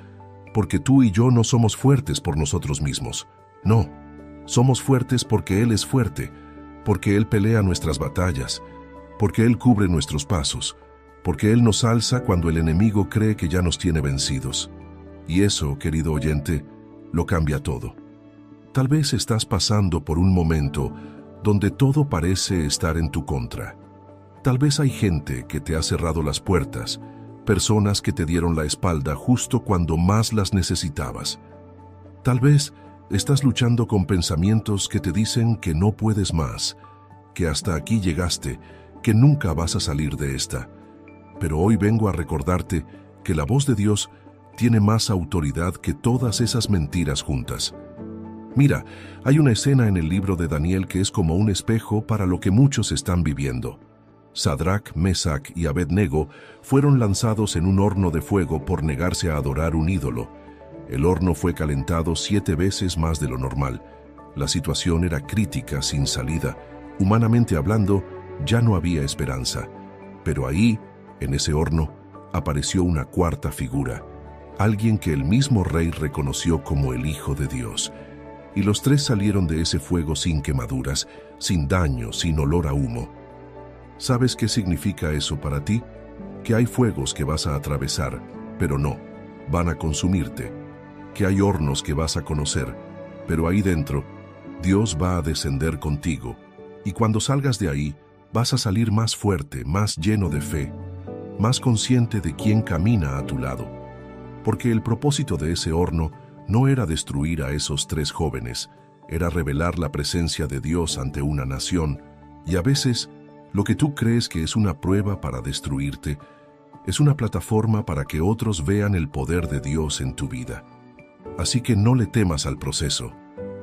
porque tú y yo no somos fuertes por nosotros mismos. No, somos fuertes porque Él es fuerte, porque Él pelea nuestras batallas, porque Él cubre nuestros pasos, porque Él nos alza cuando el enemigo cree que ya nos tiene vencidos. Y eso, querido oyente, lo cambia todo. Tal vez estás pasando por un momento donde todo parece estar en tu contra. Tal vez hay gente que te ha cerrado las puertas, personas que te dieron la espalda justo cuando más las necesitabas. Tal vez estás luchando con pensamientos que te dicen que no puedes más, que hasta aquí llegaste, que nunca vas a salir de esta. Pero hoy vengo a recordarte que la voz de Dios tiene más autoridad que todas esas mentiras juntas. Mira, hay una escena en el libro de Daniel que es como un espejo para lo que muchos están viviendo. Sadrac, Mesac y Abednego fueron lanzados en un horno de fuego por negarse a adorar un ídolo. El horno fue calentado 7 veces más de lo normal. La situación era crítica, sin salida. Humanamente hablando, ya no había esperanza. Pero ahí, en ese horno, apareció una cuarta figura, alguien que el mismo rey reconoció como el Hijo de Dios. Y los 3 salieron de ese fuego sin quemaduras, sin daño, sin olor a humo. ¿Sabes qué significa eso para ti? Que hay fuegos que vas a atravesar, pero no, van a consumirte. Que hay hornos que vas a conocer, pero ahí dentro, Dios va a descender contigo. Y cuando salgas de ahí, vas a salir más fuerte, más lleno de fe, más consciente de quién camina a tu lado. Porque el propósito de ese horno no era destruir a esos 3 jóvenes, era revelar la presencia de Dios ante una nación, y a veces lo que tú crees que es una prueba para destruirte, es una plataforma para que otros vean el poder de Dios en tu vida. Así que no le temas al proceso,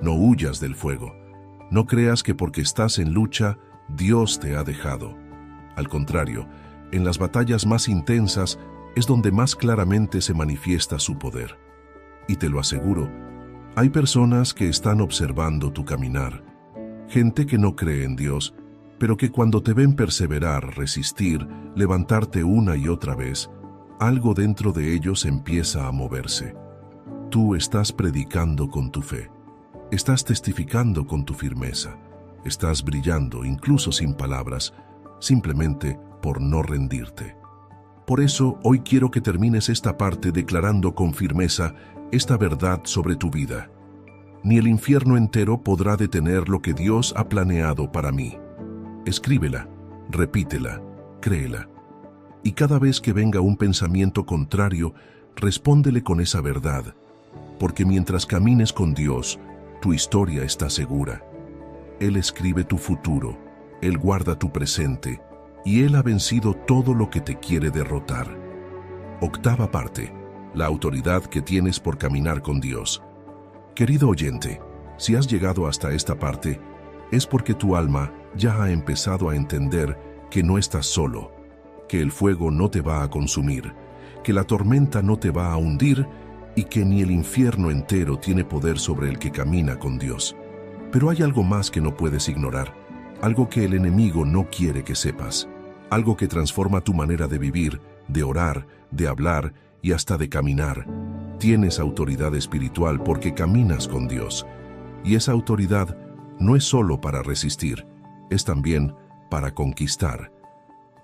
no huyas del fuego, no creas que porque estás en lucha, Dios te ha dejado. Al contrario, en las batallas más intensas es donde más claramente se manifiesta su poder. Y te lo aseguro, hay personas que están observando tu caminar, gente que no cree en Dios, pero que cuando te ven perseverar, resistir, levantarte una y otra vez, algo dentro de ellos empieza a moverse. Tú estás predicando con tu fe, estás testificando con tu firmeza, estás brillando incluso sin palabras, simplemente por no rendirte. Por eso hoy quiero que termines esta parte declarando con firmeza esta verdad sobre tu vida. Ni el infierno entero podrá detener lo que Dios ha planeado para mí. Escríbela, repítela, créela. Y cada vez que venga un pensamiento contrario, respóndele con esa verdad, porque mientras camines con Dios, tu historia está segura. Él escribe tu futuro, Él guarda tu presente, y Él ha vencido todo lo que te quiere derrotar. 8ª parte. La autoridad que tienes por caminar con Dios. Querido oyente, si has llegado hasta esta parte, es porque tu alma ya ha empezado a entender que no estás solo, que el fuego no te va a consumir, que la tormenta no te va a hundir y que ni el infierno entero tiene poder sobre el que camina con Dios. Pero hay algo más que no puedes ignorar, algo que el enemigo no quiere que sepas, algo que transforma tu manera de vivir, de orar, de hablar y hasta de caminar. Tienes autoridad espiritual porque caminas con Dios. Y esa autoridad no es solo para resistir, es también para conquistar.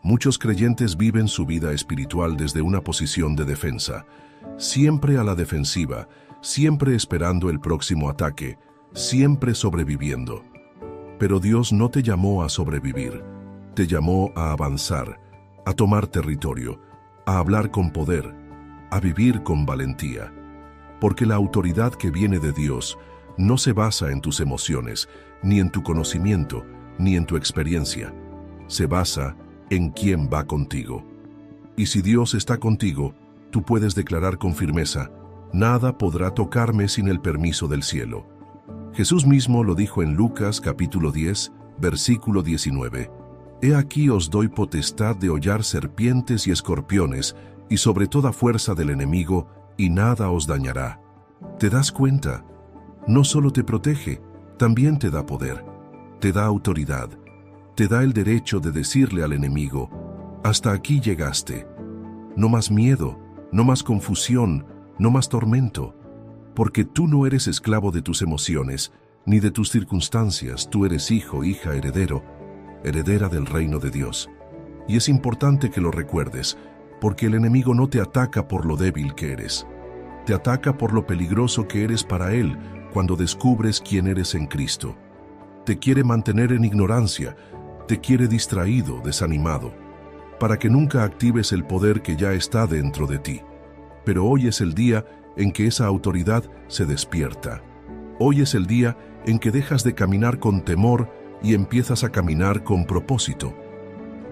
Muchos creyentes viven su vida espiritual desde una posición de defensa, siempre a la defensiva, siempre esperando el próximo ataque, siempre sobreviviendo. Pero Dios no te llamó a sobrevivir, te llamó a avanzar, a tomar territorio, a hablar con poder, a vivir con valentía. Porque la autoridad que viene de Dios no se basa en tus emociones, ni en tu conocimiento, ni en tu experiencia. Se basa en quién va contigo. Y si Dios está contigo, tú puedes declarar con firmeza, nada podrá tocarme sin el permiso del cielo. Jesús mismo lo dijo en Lucas capítulo 10, versículo 19. He aquí os doy potestad de hollar serpientes y escorpiones, y sobre toda fuerza del enemigo, y nada os dañará. ¿Te das cuenta? No solo te protege, también te da poder, te da autoridad, te da el derecho de decirle al enemigo, hasta aquí llegaste. No más miedo, no más confusión, no más tormento, porque tú no eres esclavo de tus emociones, ni de tus circunstancias. Tú eres hijo, hija, heredero, heredera del reino de Dios. Y es importante que lo recuerdes, porque el enemigo no te ataca por lo débil que eres. Te ataca por lo peligroso que eres para él cuando descubres quién eres en Cristo. Te quiere mantener en ignorancia, te quiere distraído, desanimado, para que nunca actives el poder que ya está dentro de ti. Pero hoy es el día en que esa autoridad se despierta. Hoy es el día en que dejas de caminar con temor y empiezas a caminar con propósito.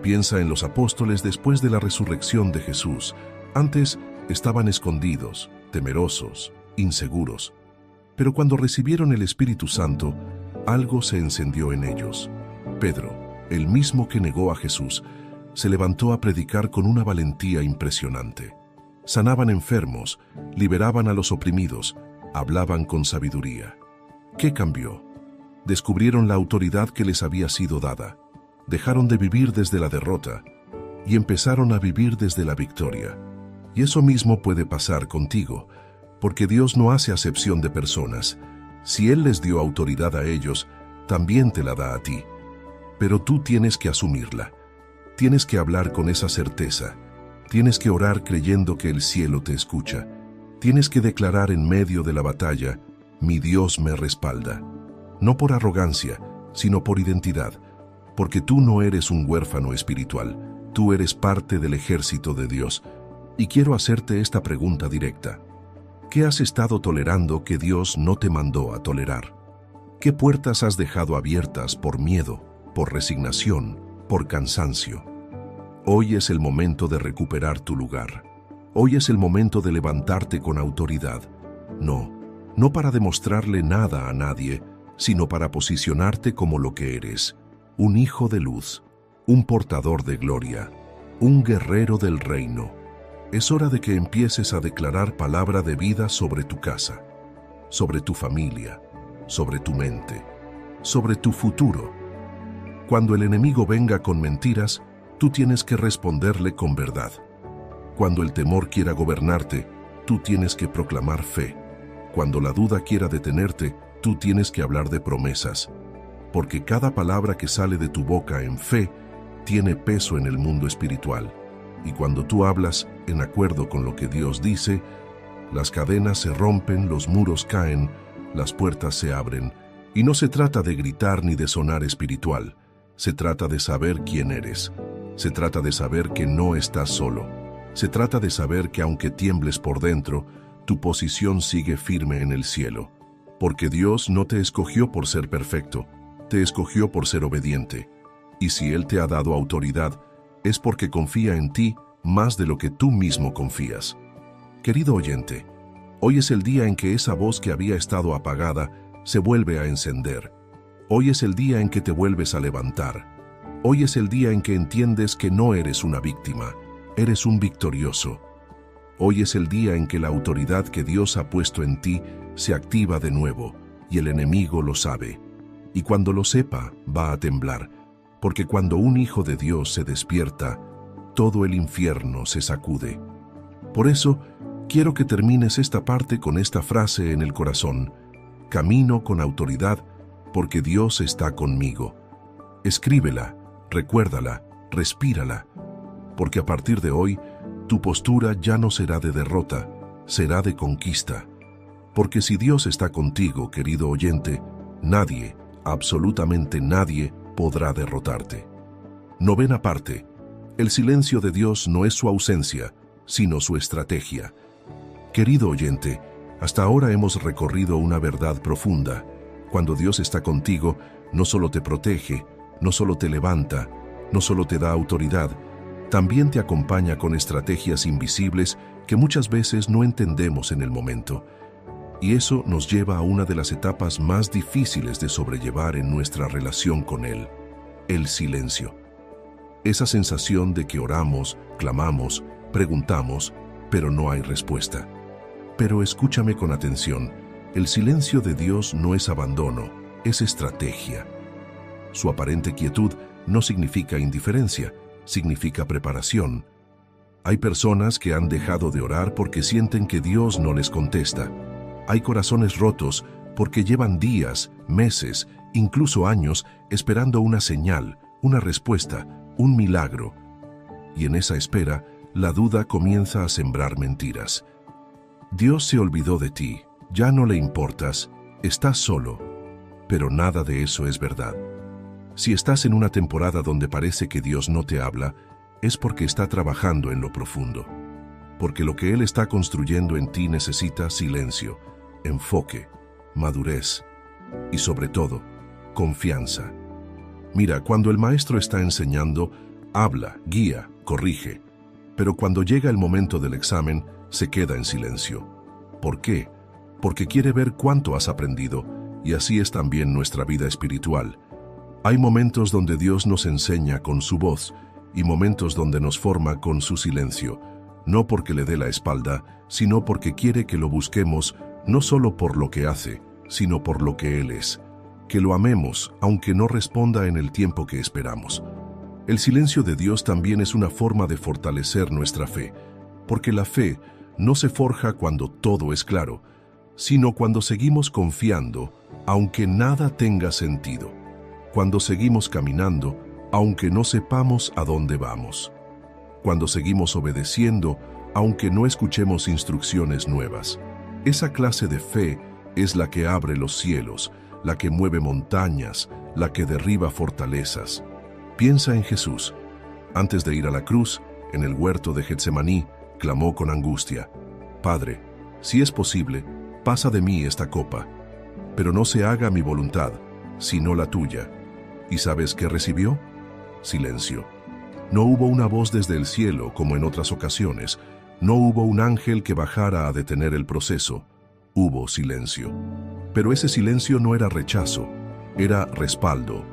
Piensa en los apóstoles después de la resurrección de Jesús. Antes estaban escondidos, temerosos, inseguros. Pero cuando recibieron el Espíritu Santo, algo se encendió en ellos. Pedro, el mismo que negó a Jesús, se levantó a predicar con una valentía impresionante. Sanaban enfermos, liberaban a los oprimidos, hablaban con sabiduría. ¿Qué cambió? Descubrieron la autoridad que les había sido dada. Dejaron de vivir desde la derrota y empezaron a vivir desde la victoria. Y eso mismo puede pasar contigo, porque Dios no hace acepción de personas. Si Él les dio autoridad a ellos, también te la da a ti. Pero tú tienes que asumirla. Tienes que hablar con esa certeza. Tienes que orar creyendo que el cielo te escucha. Tienes que declarar en medio de la batalla, mi Dios me respalda. No por arrogancia, sino por identidad. Porque tú no eres un huérfano espiritual. Tú eres parte del ejército de Dios. Y quiero hacerte esta pregunta directa. ¿Qué has estado tolerando que Dios no te mandó a tolerar? ¿Qué puertas has dejado abiertas por miedo, por resignación, por cansancio? Hoy es el momento de recuperar tu lugar. Hoy es el momento de levantarte con autoridad. No para demostrarle nada a nadie, sino para posicionarte como lo que eres. Un hijo de luz, un portador de gloria, un guerrero del reino. Es hora de que empieces a declarar palabra de vida sobre tu casa, sobre tu familia, sobre tu mente, sobre tu futuro. Cuando el enemigo venga con mentiras, tú tienes que responderle con verdad. Cuando el temor quiera gobernarte, tú tienes que proclamar fe. Cuando la duda quiera detenerte, tú tienes que hablar de promesas. Porque cada palabra que sale de tu boca en fe tiene peso en el mundo espiritual. Y cuando tú hablas en acuerdo con lo que Dios dice, las cadenas se rompen, los muros caen, las puertas se abren. Y no se trata de gritar ni de sonar espiritual. Se trata de saber quién eres. Se trata de saber que no estás solo. Se trata de saber que aunque tiembles por dentro, tu posición sigue firme en el cielo. Porque Dios no te escogió por ser perfecto, te escogió por ser obediente. Y si Él te ha dado autoridad, es porque confía en ti más de lo que tú mismo confías. Querido oyente, hoy es el día en que esa voz que había estado apagada se vuelve a encender. Hoy es el día en que te vuelves a levantar. Hoy es el día en que entiendes que no eres una víctima, eres un victorioso. Hoy es el día en que la autoridad que Dios ha puesto en ti se activa de nuevo y el enemigo lo sabe. Y cuando lo sepa, va a temblar, porque cuando un hijo de Dios se despierta, todo el infierno se sacude. Por eso, quiero que termines esta parte con esta frase en el corazón: camino con autoridad porque Dios está conmigo. Escríbela, recuérdala, respírala, porque a partir de hoy, tu postura ya no será de derrota, será de conquista. Porque si Dios está contigo, querido oyente, nadie, absolutamente nadie, podrá derrotarte. Novena parte. El silencio de Dios no es su ausencia, sino su estrategia. Querido oyente, hasta ahora hemos recorrido una verdad profunda. Cuando Dios está contigo, no solo te protege, no solo te levanta, no solo te da autoridad, también te acompaña con estrategias invisibles que muchas veces no entendemos en el momento. Y eso nos lleva a una de las etapas más difíciles de sobrellevar en nuestra relación con Él: el silencio. Esa sensación de que oramos, clamamos, preguntamos, pero no hay respuesta. Pero escúchame con atención, el silencio de Dios no es abandono, es estrategia. Su aparente quietud no significa indiferencia, significa preparación. Hay personas que han dejado de orar porque sienten que Dios no les contesta. Hay corazones rotos porque llevan días, meses, incluso años esperando una señal, una respuesta, un milagro. Y en esa espera, la duda comienza a sembrar mentiras. Dios se olvidó de ti, ya no le importas, estás solo. Pero nada de eso es verdad. Si estás en una temporada donde parece que Dios no te habla, es porque está trabajando en lo profundo. Porque lo que Él está construyendo en ti necesita silencio, enfoque, madurez y sobre todo, confianza. Mira, cuando el maestro está enseñando, habla, guía, corrige. Pero cuando llega el momento del examen, se queda en silencio. ¿Por qué? Porque quiere ver cuánto has aprendido, y así es también nuestra vida espiritual. Hay momentos donde Dios nos enseña con su voz, y momentos donde nos forma con su silencio, no porque le dé la espalda, sino porque quiere que lo busquemos no solo por lo que hace, sino por lo que Él es. Que lo amemos, aunque no responda en el tiempo que esperamos. El silencio de Dios también es una forma de fortalecer nuestra fe, porque la fe no se forja cuando todo es claro, sino cuando seguimos confiando, aunque nada tenga sentido, cuando seguimos caminando, aunque no sepamos a dónde vamos, cuando seguimos obedeciendo, aunque no escuchemos instrucciones nuevas. Esa clase de fe es la que abre los cielos, la que mueve montañas, la que derriba fortalezas. Piensa en Jesús. Antes de ir a la cruz, en el huerto de Getsemaní, clamó con angustia: Padre, si es posible, pasa de mí esta copa, pero no se haga mi voluntad, sino la tuya. ¿Y sabes qué recibió? Silencio. No hubo una voz desde el cielo como en otras ocasiones. No hubo un ángel que bajara a detener el proceso. Hubo silencio. Pero ese silencio no era rechazo, era respaldo,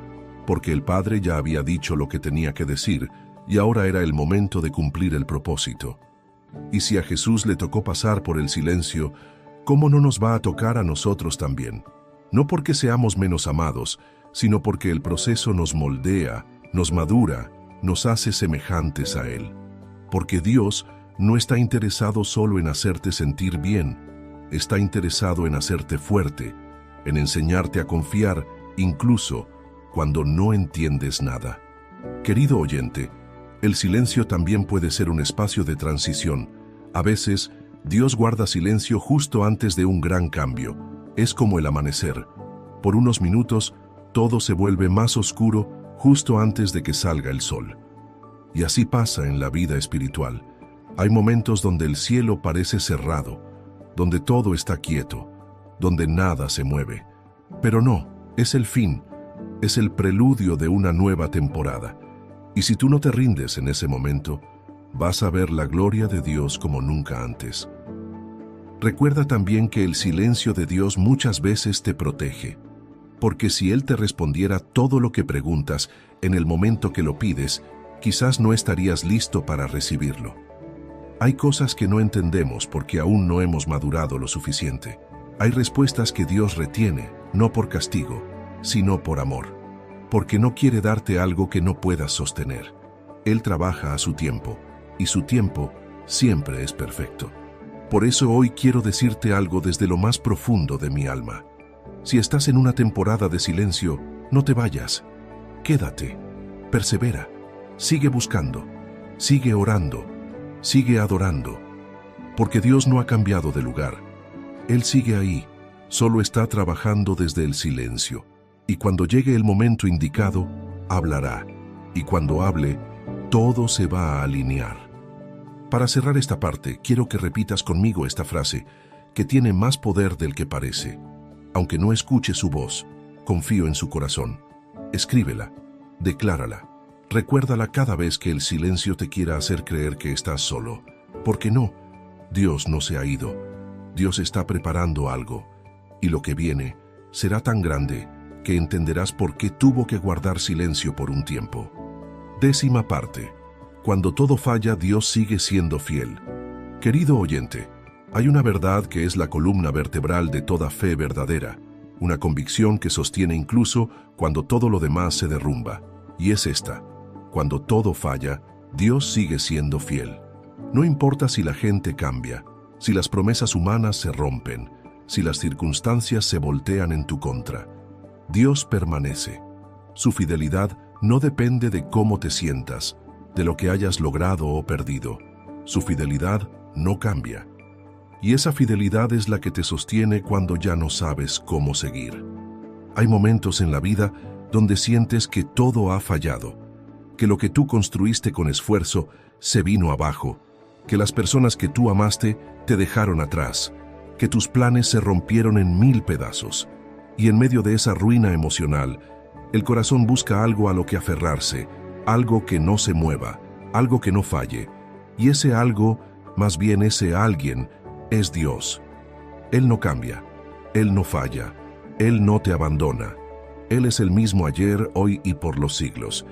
porque el Padre ya había dicho lo que tenía que decir y ahora era el momento de cumplir el propósito. Y si a Jesús le tocó pasar por el silencio, ¿cómo no nos va a tocar a nosotros también? No porque seamos menos amados, sino porque el proceso nos moldea, nos madura, nos hace semejantes a Él. Porque Dios no está interesado solo en hacerte sentir bien, está interesado en hacerte fuerte, en enseñarte a confiar, incluso cuando no entiendes nada. Querido oyente, el silencio también puede ser un espacio de transición. A veces, Dios guarda silencio justo antes de un gran cambio. Es como el amanecer. Por unos minutos, todo se vuelve más oscuro justo antes de que salga el sol. Y así pasa en la vida espiritual. Hay momentos donde el cielo parece cerrado, donde todo está quieto, donde nada se mueve. Pero no, es el fin, es el preludio de una nueva temporada. Y si tú no te rindes en ese momento, vas a ver la gloria de Dios como nunca antes. Recuerda también que el silencio de Dios muchas veces te protege, porque si Él te respondiera todo lo que preguntas en el momento que lo pides, quizás no estarías listo para recibirlo. Hay cosas que no entendemos porque aún no hemos madurado lo suficiente. Hay respuestas que Dios retiene, no por castigo, sino por amor, porque no quiere darte algo que no puedas sostener. Él trabaja a su tiempo, y su tiempo siempre es perfecto. Por eso hoy quiero decirte algo desde lo más profundo de mi alma. Si estás en una temporada de silencio, no te vayas. Quédate, persevera, sigue buscando, sigue orando, sigue adorando, porque Dios no ha cambiado de lugar. Él sigue ahí, solo está trabajando desde el silencio. Y cuando llegue el momento indicado, hablará. Y cuando hable, todo se va a alinear. Para cerrar esta parte, quiero que repitas conmigo esta frase, que tiene más poder del que parece. Aunque no escuche su voz, confío en su corazón. Escríbela, declárala, recuérdala cada vez que el silencio te quiera hacer creer que estás solo. Porque no, Dios no se ha ido. Dios está preparando algo, y lo que viene será tan grande que entenderás por qué tuvo que guardar silencio por un tiempo. 10ª parte. Cuando todo falla, Dios sigue siendo fiel. Querido oyente, hay una verdad que es la columna vertebral de toda fe verdadera, una convicción que sostiene incluso cuando todo lo demás se derrumba, y es esta: cuando todo falla, Dios sigue siendo fiel. No importa si la gente cambia, si las promesas humanas se rompen, si las circunstancias se voltean en tu contra. Dios permanece. Su fidelidad no depende de cómo te sientas, de lo que hayas logrado o perdido. Su fidelidad no cambia. Y esa fidelidad es la que te sostiene cuando ya no sabes cómo seguir. Hay momentos en la vida donde sientes que todo ha fallado, que lo que tú construiste con esfuerzo se vino abajo, que las personas que tú amaste te dejaron atrás, que tus planes se rompieron en 1000 pedazos. Y en medio de esa ruina emocional, el corazón busca algo a lo que aferrarse, algo que no se mueva, algo que no falle. Y ese algo, más bien ese alguien, es Dios. Él no cambia, Él no falla, Él no te abandona. Él es el mismo ayer, hoy y por los siglos.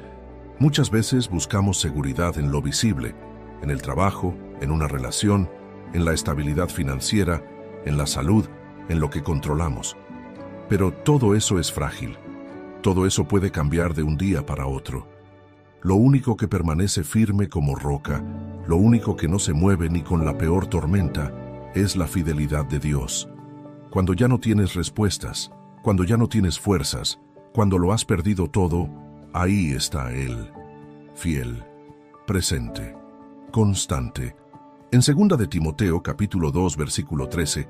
Muchas veces buscamos seguridad en lo visible, en el trabajo, en una relación, en la estabilidad financiera, en la salud, en lo que controlamos. Pero todo eso es frágil. Todo eso puede cambiar de un día para otro. Lo único que permanece firme como roca, lo único que no se mueve ni con la peor tormenta, es la fidelidad de Dios. Cuando ya no tienes respuestas, cuando ya no tienes fuerzas, cuando lo has perdido todo, ahí está Él, fiel, presente, constante. En 2 de Timoteo, capítulo 2, versículo 13,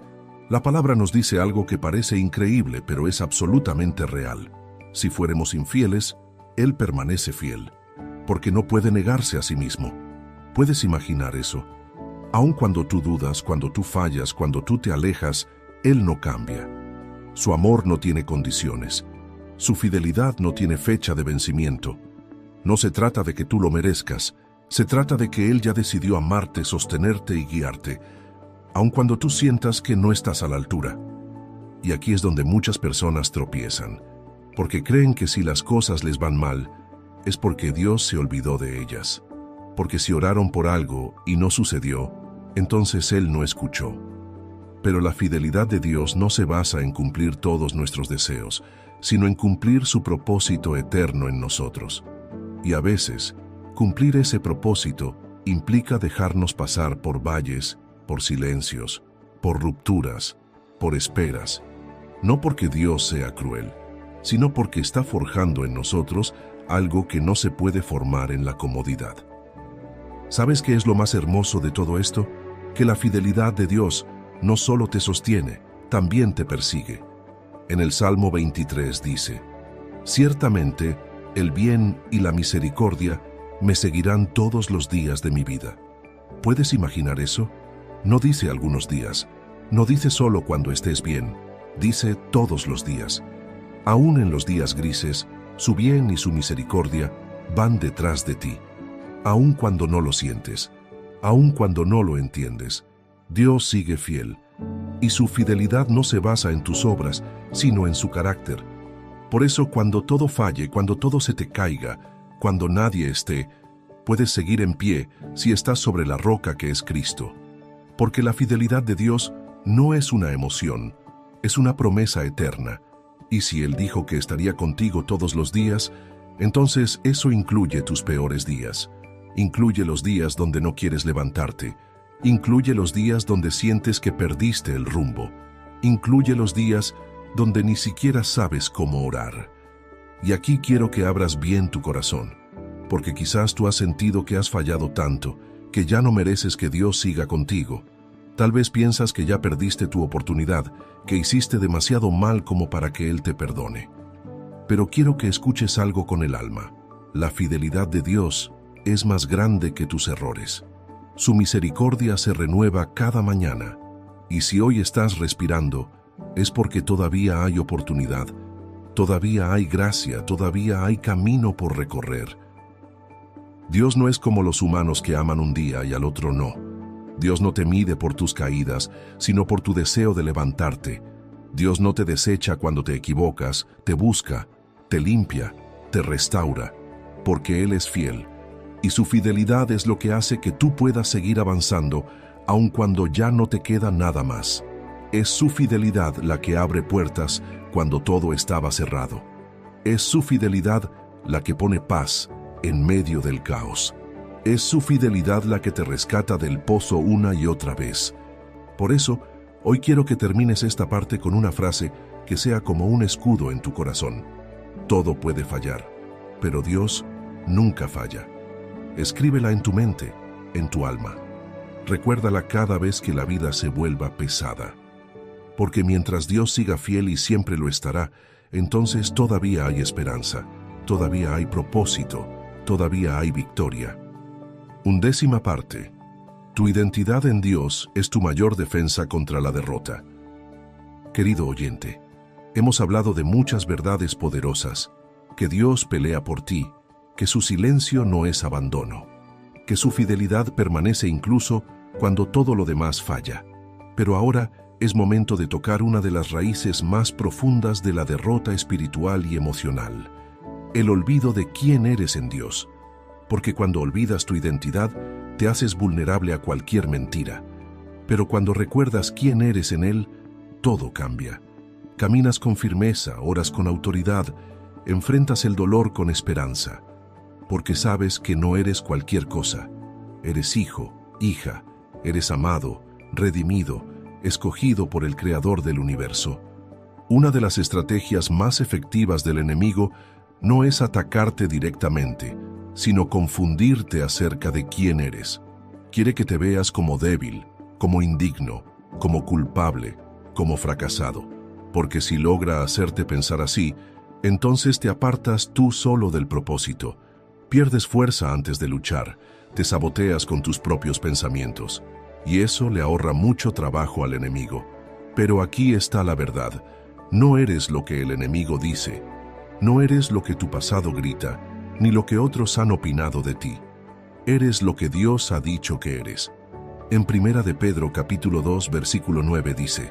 la palabra nos dice algo que parece increíble, pero es absolutamente real. Si fuéramos infieles, Él permanece fiel, porque no puede negarse a sí mismo. ¿Puedes imaginar eso? Aun cuando tú dudas, cuando tú fallas, cuando tú te alejas, Él no cambia. Su amor no tiene condiciones. Su fidelidad no tiene fecha de vencimiento. No se trata de que tú lo merezcas. Se trata de que Él ya decidió amarte, sostenerte y guiarte, aun cuando tú sientas que no estás a la altura. Y aquí es donde muchas personas tropiezan, porque creen que si las cosas les van mal, es porque Dios se olvidó de ellas. Porque si oraron por algo y no sucedió, entonces Él no escuchó. Pero la fidelidad de Dios no se basa en cumplir todos nuestros deseos, sino en cumplir su propósito eterno en nosotros. Y a veces, cumplir ese propósito implica dejarnos pasar por valles, por silencios, por rupturas, por esperas. No porque Dios sea cruel, sino porque está forjando en nosotros algo que no se puede formar en la comodidad. ¿Sabes qué es lo más hermoso de todo esto? Que la fidelidad de Dios no solo te sostiene, también te persigue. En el Salmo 23 dice: «Ciertamente, el bien y la misericordia me seguirán todos los días de mi vida». ¿Puedes imaginar eso? No dice algunos días, no dice solo cuando estés bien, dice todos los días. Aún en los días grises, su bien y su misericordia van detrás de ti. Aun cuando no lo sientes, aun cuando no lo entiendes, Dios sigue fiel, y su fidelidad no se basa en tus obras, sino en su carácter. Por eso, cuando todo falle, cuando todo se te caiga, cuando nadie esté, puedes seguir en pie si estás sobre la roca que es Cristo. Porque la fidelidad de Dios no es una emoción, es una promesa eterna. Y si Él dijo que estaría contigo todos los días, entonces eso incluye tus peores días. Incluye los días donde no quieres levantarte. Incluye los días donde sientes que perdiste el rumbo. Incluye los días donde ni siquiera sabes cómo orar. Y aquí quiero que abras bien tu corazón, porque quizás tú has sentido que has fallado tanto, que ya no mereces que Dios siga contigo. Tal vez piensas que ya perdiste tu oportunidad, que hiciste demasiado mal como para que Él te perdone. Pero quiero que escuches algo con el alma. La fidelidad de Dios es más grande que tus errores. Su misericordia se renueva cada mañana. Y si hoy estás respirando, es porque todavía hay oportunidad, todavía hay gracia, todavía hay camino por recorrer. Dios no es como los humanos que aman un día y al otro no. Dios no te mide por tus caídas, sino por tu deseo de levantarte. Dios no te desecha cuando te equivocas, te busca, te limpia, te restaura, porque Él es fiel. Y su fidelidad es lo que hace que tú puedas seguir avanzando, aun cuando ya no te queda nada más. Es su fidelidad la que abre puertas cuando todo estaba cerrado. Es su fidelidad la que pone paz en medio del caos. Es su fidelidad la que te rescata del pozo una y otra vez. Por eso, Hoy quiero que termines esta parte con una frase que sea como un escudo en tu corazón. Todo puede fallar, pero Dios nunca falla. Escríbela en tu mente, en tu alma. Recuérdala cada vez que la vida se vuelva pesada. Porque mientras Dios siga fiel y siempre lo estará, entonces todavía hay esperanza, todavía hay propósito, todavía hay victoria. 11ª parte. Tu identidad en Dios es tu mayor defensa contra la derrota. Querido oyente, hemos hablado de muchas verdades poderosas, que Dios pelea por ti, que su silencio no es abandono, que su fidelidad permanece incluso cuando todo lo demás falla. Pero ahora es momento de tocar una de las raíces más profundas de la derrota espiritual y emocional, el olvido de quién eres en Dios. Porque cuando olvidas tu identidad, te haces vulnerable a cualquier mentira. Pero cuando recuerdas quién eres en Él, todo cambia. Caminas con firmeza, oras con autoridad, enfrentas el dolor con esperanza. Porque sabes que no eres cualquier cosa. Eres hijo, hija, eres amado, redimido, escogido por el Creador del universo. Una de las estrategias más efectivas del enemigo no es atacarte directamente, sino confundirte acerca de quién eres. Quiere que te veas como débil, como indigno, como culpable, como fracasado. Porque si logra hacerte pensar así, entonces te apartas tú solo del propósito. Pierdes fuerza antes de luchar, te saboteas con tus propios pensamientos. Y eso le ahorra mucho trabajo al enemigo. Pero aquí está la verdad. No eres lo que el enemigo dice. No eres lo que tu pasado grita, ni lo que otros han opinado de ti. Eres lo que Dios ha dicho que eres. En 1 de Pedro capítulo 2 versículo 9 dice: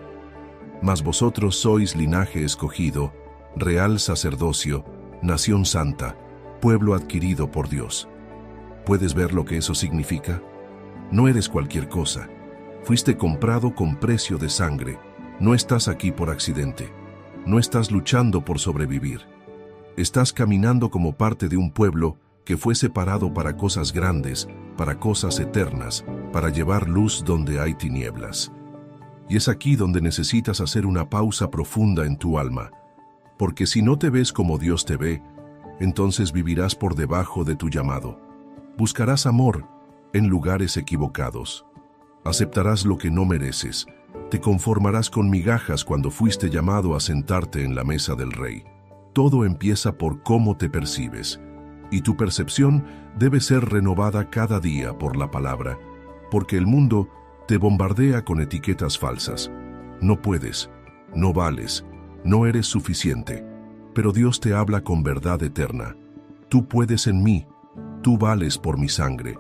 Mas vosotros sois linaje escogido, real sacerdocio, nación santa, pueblo adquirido por Dios. ¿Puedes ver lo que eso significa? No eres cualquier cosa. Fuiste comprado con precio de sangre. No estás aquí por accidente. No estás luchando por sobrevivir. Estás caminando como parte de un pueblo que fue separado para cosas grandes, para cosas eternas, para llevar luz donde hay tinieblas. Y es aquí donde necesitas hacer una pausa profunda en tu alma, porque si no te ves como Dios te ve, entonces vivirás por debajo de tu llamado. Buscarás amor en lugares equivocados. Aceptarás lo que no mereces. Te conformarás con migajas cuando fuiste llamado a sentarte en la mesa del Rey. Todo empieza por cómo te percibes, y tu percepción debe ser renovada cada día por la palabra, porque el mundo te bombardea con etiquetas falsas. No puedes, no vales, no eres suficiente, pero Dios te habla con verdad eterna. Tú puedes en mí, tú vales por mi sangre,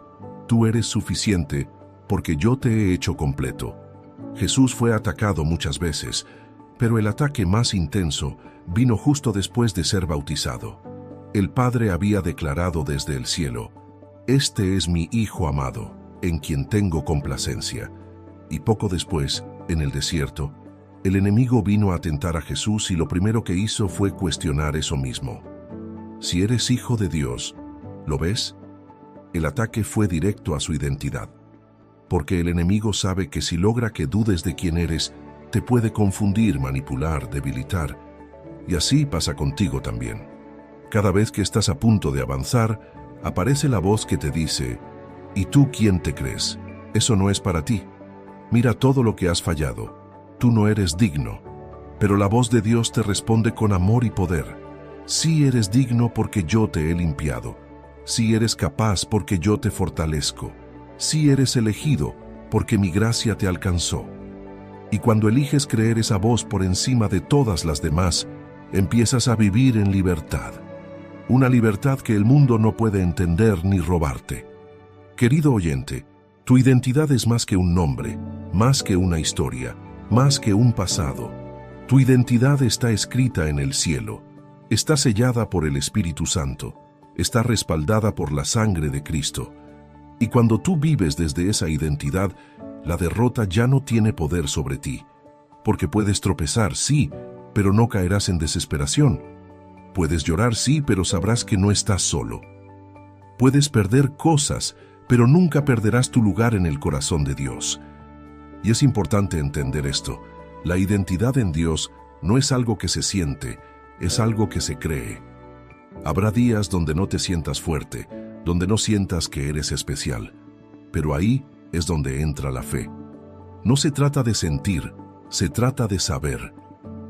tú eres suficiente porque yo te he hecho completo. Jesús fue atacado muchas veces, pero el ataque más intenso vino justo después de ser bautizado. El Padre había declarado desde el cielo: Este es mi Hijo amado, en quien tengo complacencia. Y poco después, en el desierto, el enemigo vino a tentar a Jesús y lo primero que hizo fue cuestionar eso mismo. Si eres hijo de Dios, ¿lo ves? El ataque fue directo a su identidad, porque el enemigo sabe que si logra que dudes de quién eres, te puede confundir, manipular, debilitar. Y así pasa contigo también. Cada vez que estás a punto de avanzar, aparece la voz que te dice: ¿y tú quién te crees? Eso no es para ti. Mira todo lo que has fallado. Tú no eres digno. Pero la voz de Dios te responde con amor y poder: sí eres digno porque yo te he limpiado. Sí eres capaz porque yo te fortalezco. Sí eres elegido porque mi gracia te alcanzó. Y cuando eliges creer esa voz por encima de todas las demás, empiezas a vivir en libertad. Una libertad que el mundo no puede entender ni robarte. Querido oyente, tu identidad es más que un nombre, más que una historia, más que un pasado. Tu identidad está escrita en el cielo, está sellada por el Espíritu Santo, está respaldada por la sangre de Cristo. Y cuando tú vives desde esa identidad, la derrota ya no tiene poder sobre ti. Porque puedes tropezar, sí, pero no caerás en desesperación. Puedes llorar, sí, pero sabrás que no estás solo. Puedes perder cosas, pero nunca perderás tu lugar en el corazón de Dios. Y es importante entender esto. La identidad en Dios no es algo que se siente, es algo que se cree. Habrá días donde no te sientas fuerte, donde no sientas que eres especial, pero ahí es donde entra la fe. No se trata de sentir, se trata de saber.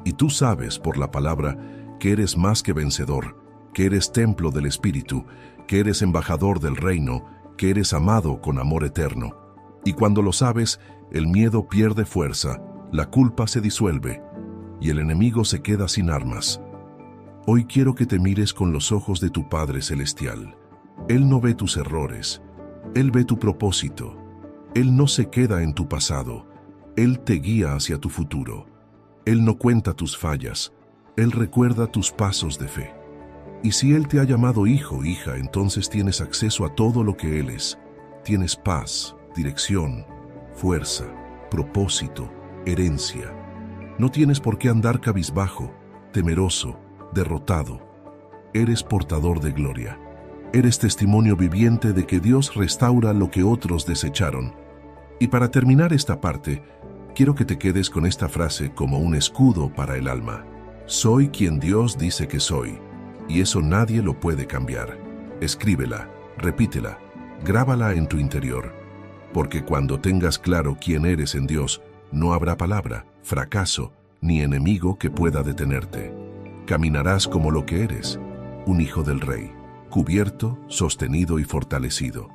Y tú sabes por la palabra que eres más que vencedor, que eres templo del Espíritu, que eres embajador del reino, que eres amado con amor eterno. Y cuando lo sabes, el miedo pierde fuerza, la culpa se disuelve y el enemigo se queda sin armas. Hoy quiero que te mires con los ojos de tu Padre Celestial. Él no ve tus errores, Él ve tu propósito. Él no se queda en tu pasado, Él te guía hacia tu futuro. Él no cuenta tus fallas, Él recuerda tus pasos de fe. Y si Él te ha llamado hijo, hija, entonces tienes acceso a todo lo que Él es. Tienes paz, dirección, fuerza, propósito, herencia. No tienes por qué andar cabizbajo, temeroso, derrotado. Eres portador de gloria. Eres testimonio viviente de que Dios restaura lo que otros desecharon. Y para terminar esta parte, quiero que te quedes con esta frase como un escudo para el alma. Soy quien Dios dice que soy, y eso nadie lo puede cambiar. Escríbela, repítela, grábala en tu interior, porque cuando tengas claro quién eres en Dios, no habrá palabra, fracaso, ni enemigo que pueda detenerte. Caminarás como lo que eres, un hijo del Rey, cubierto, sostenido y fortalecido.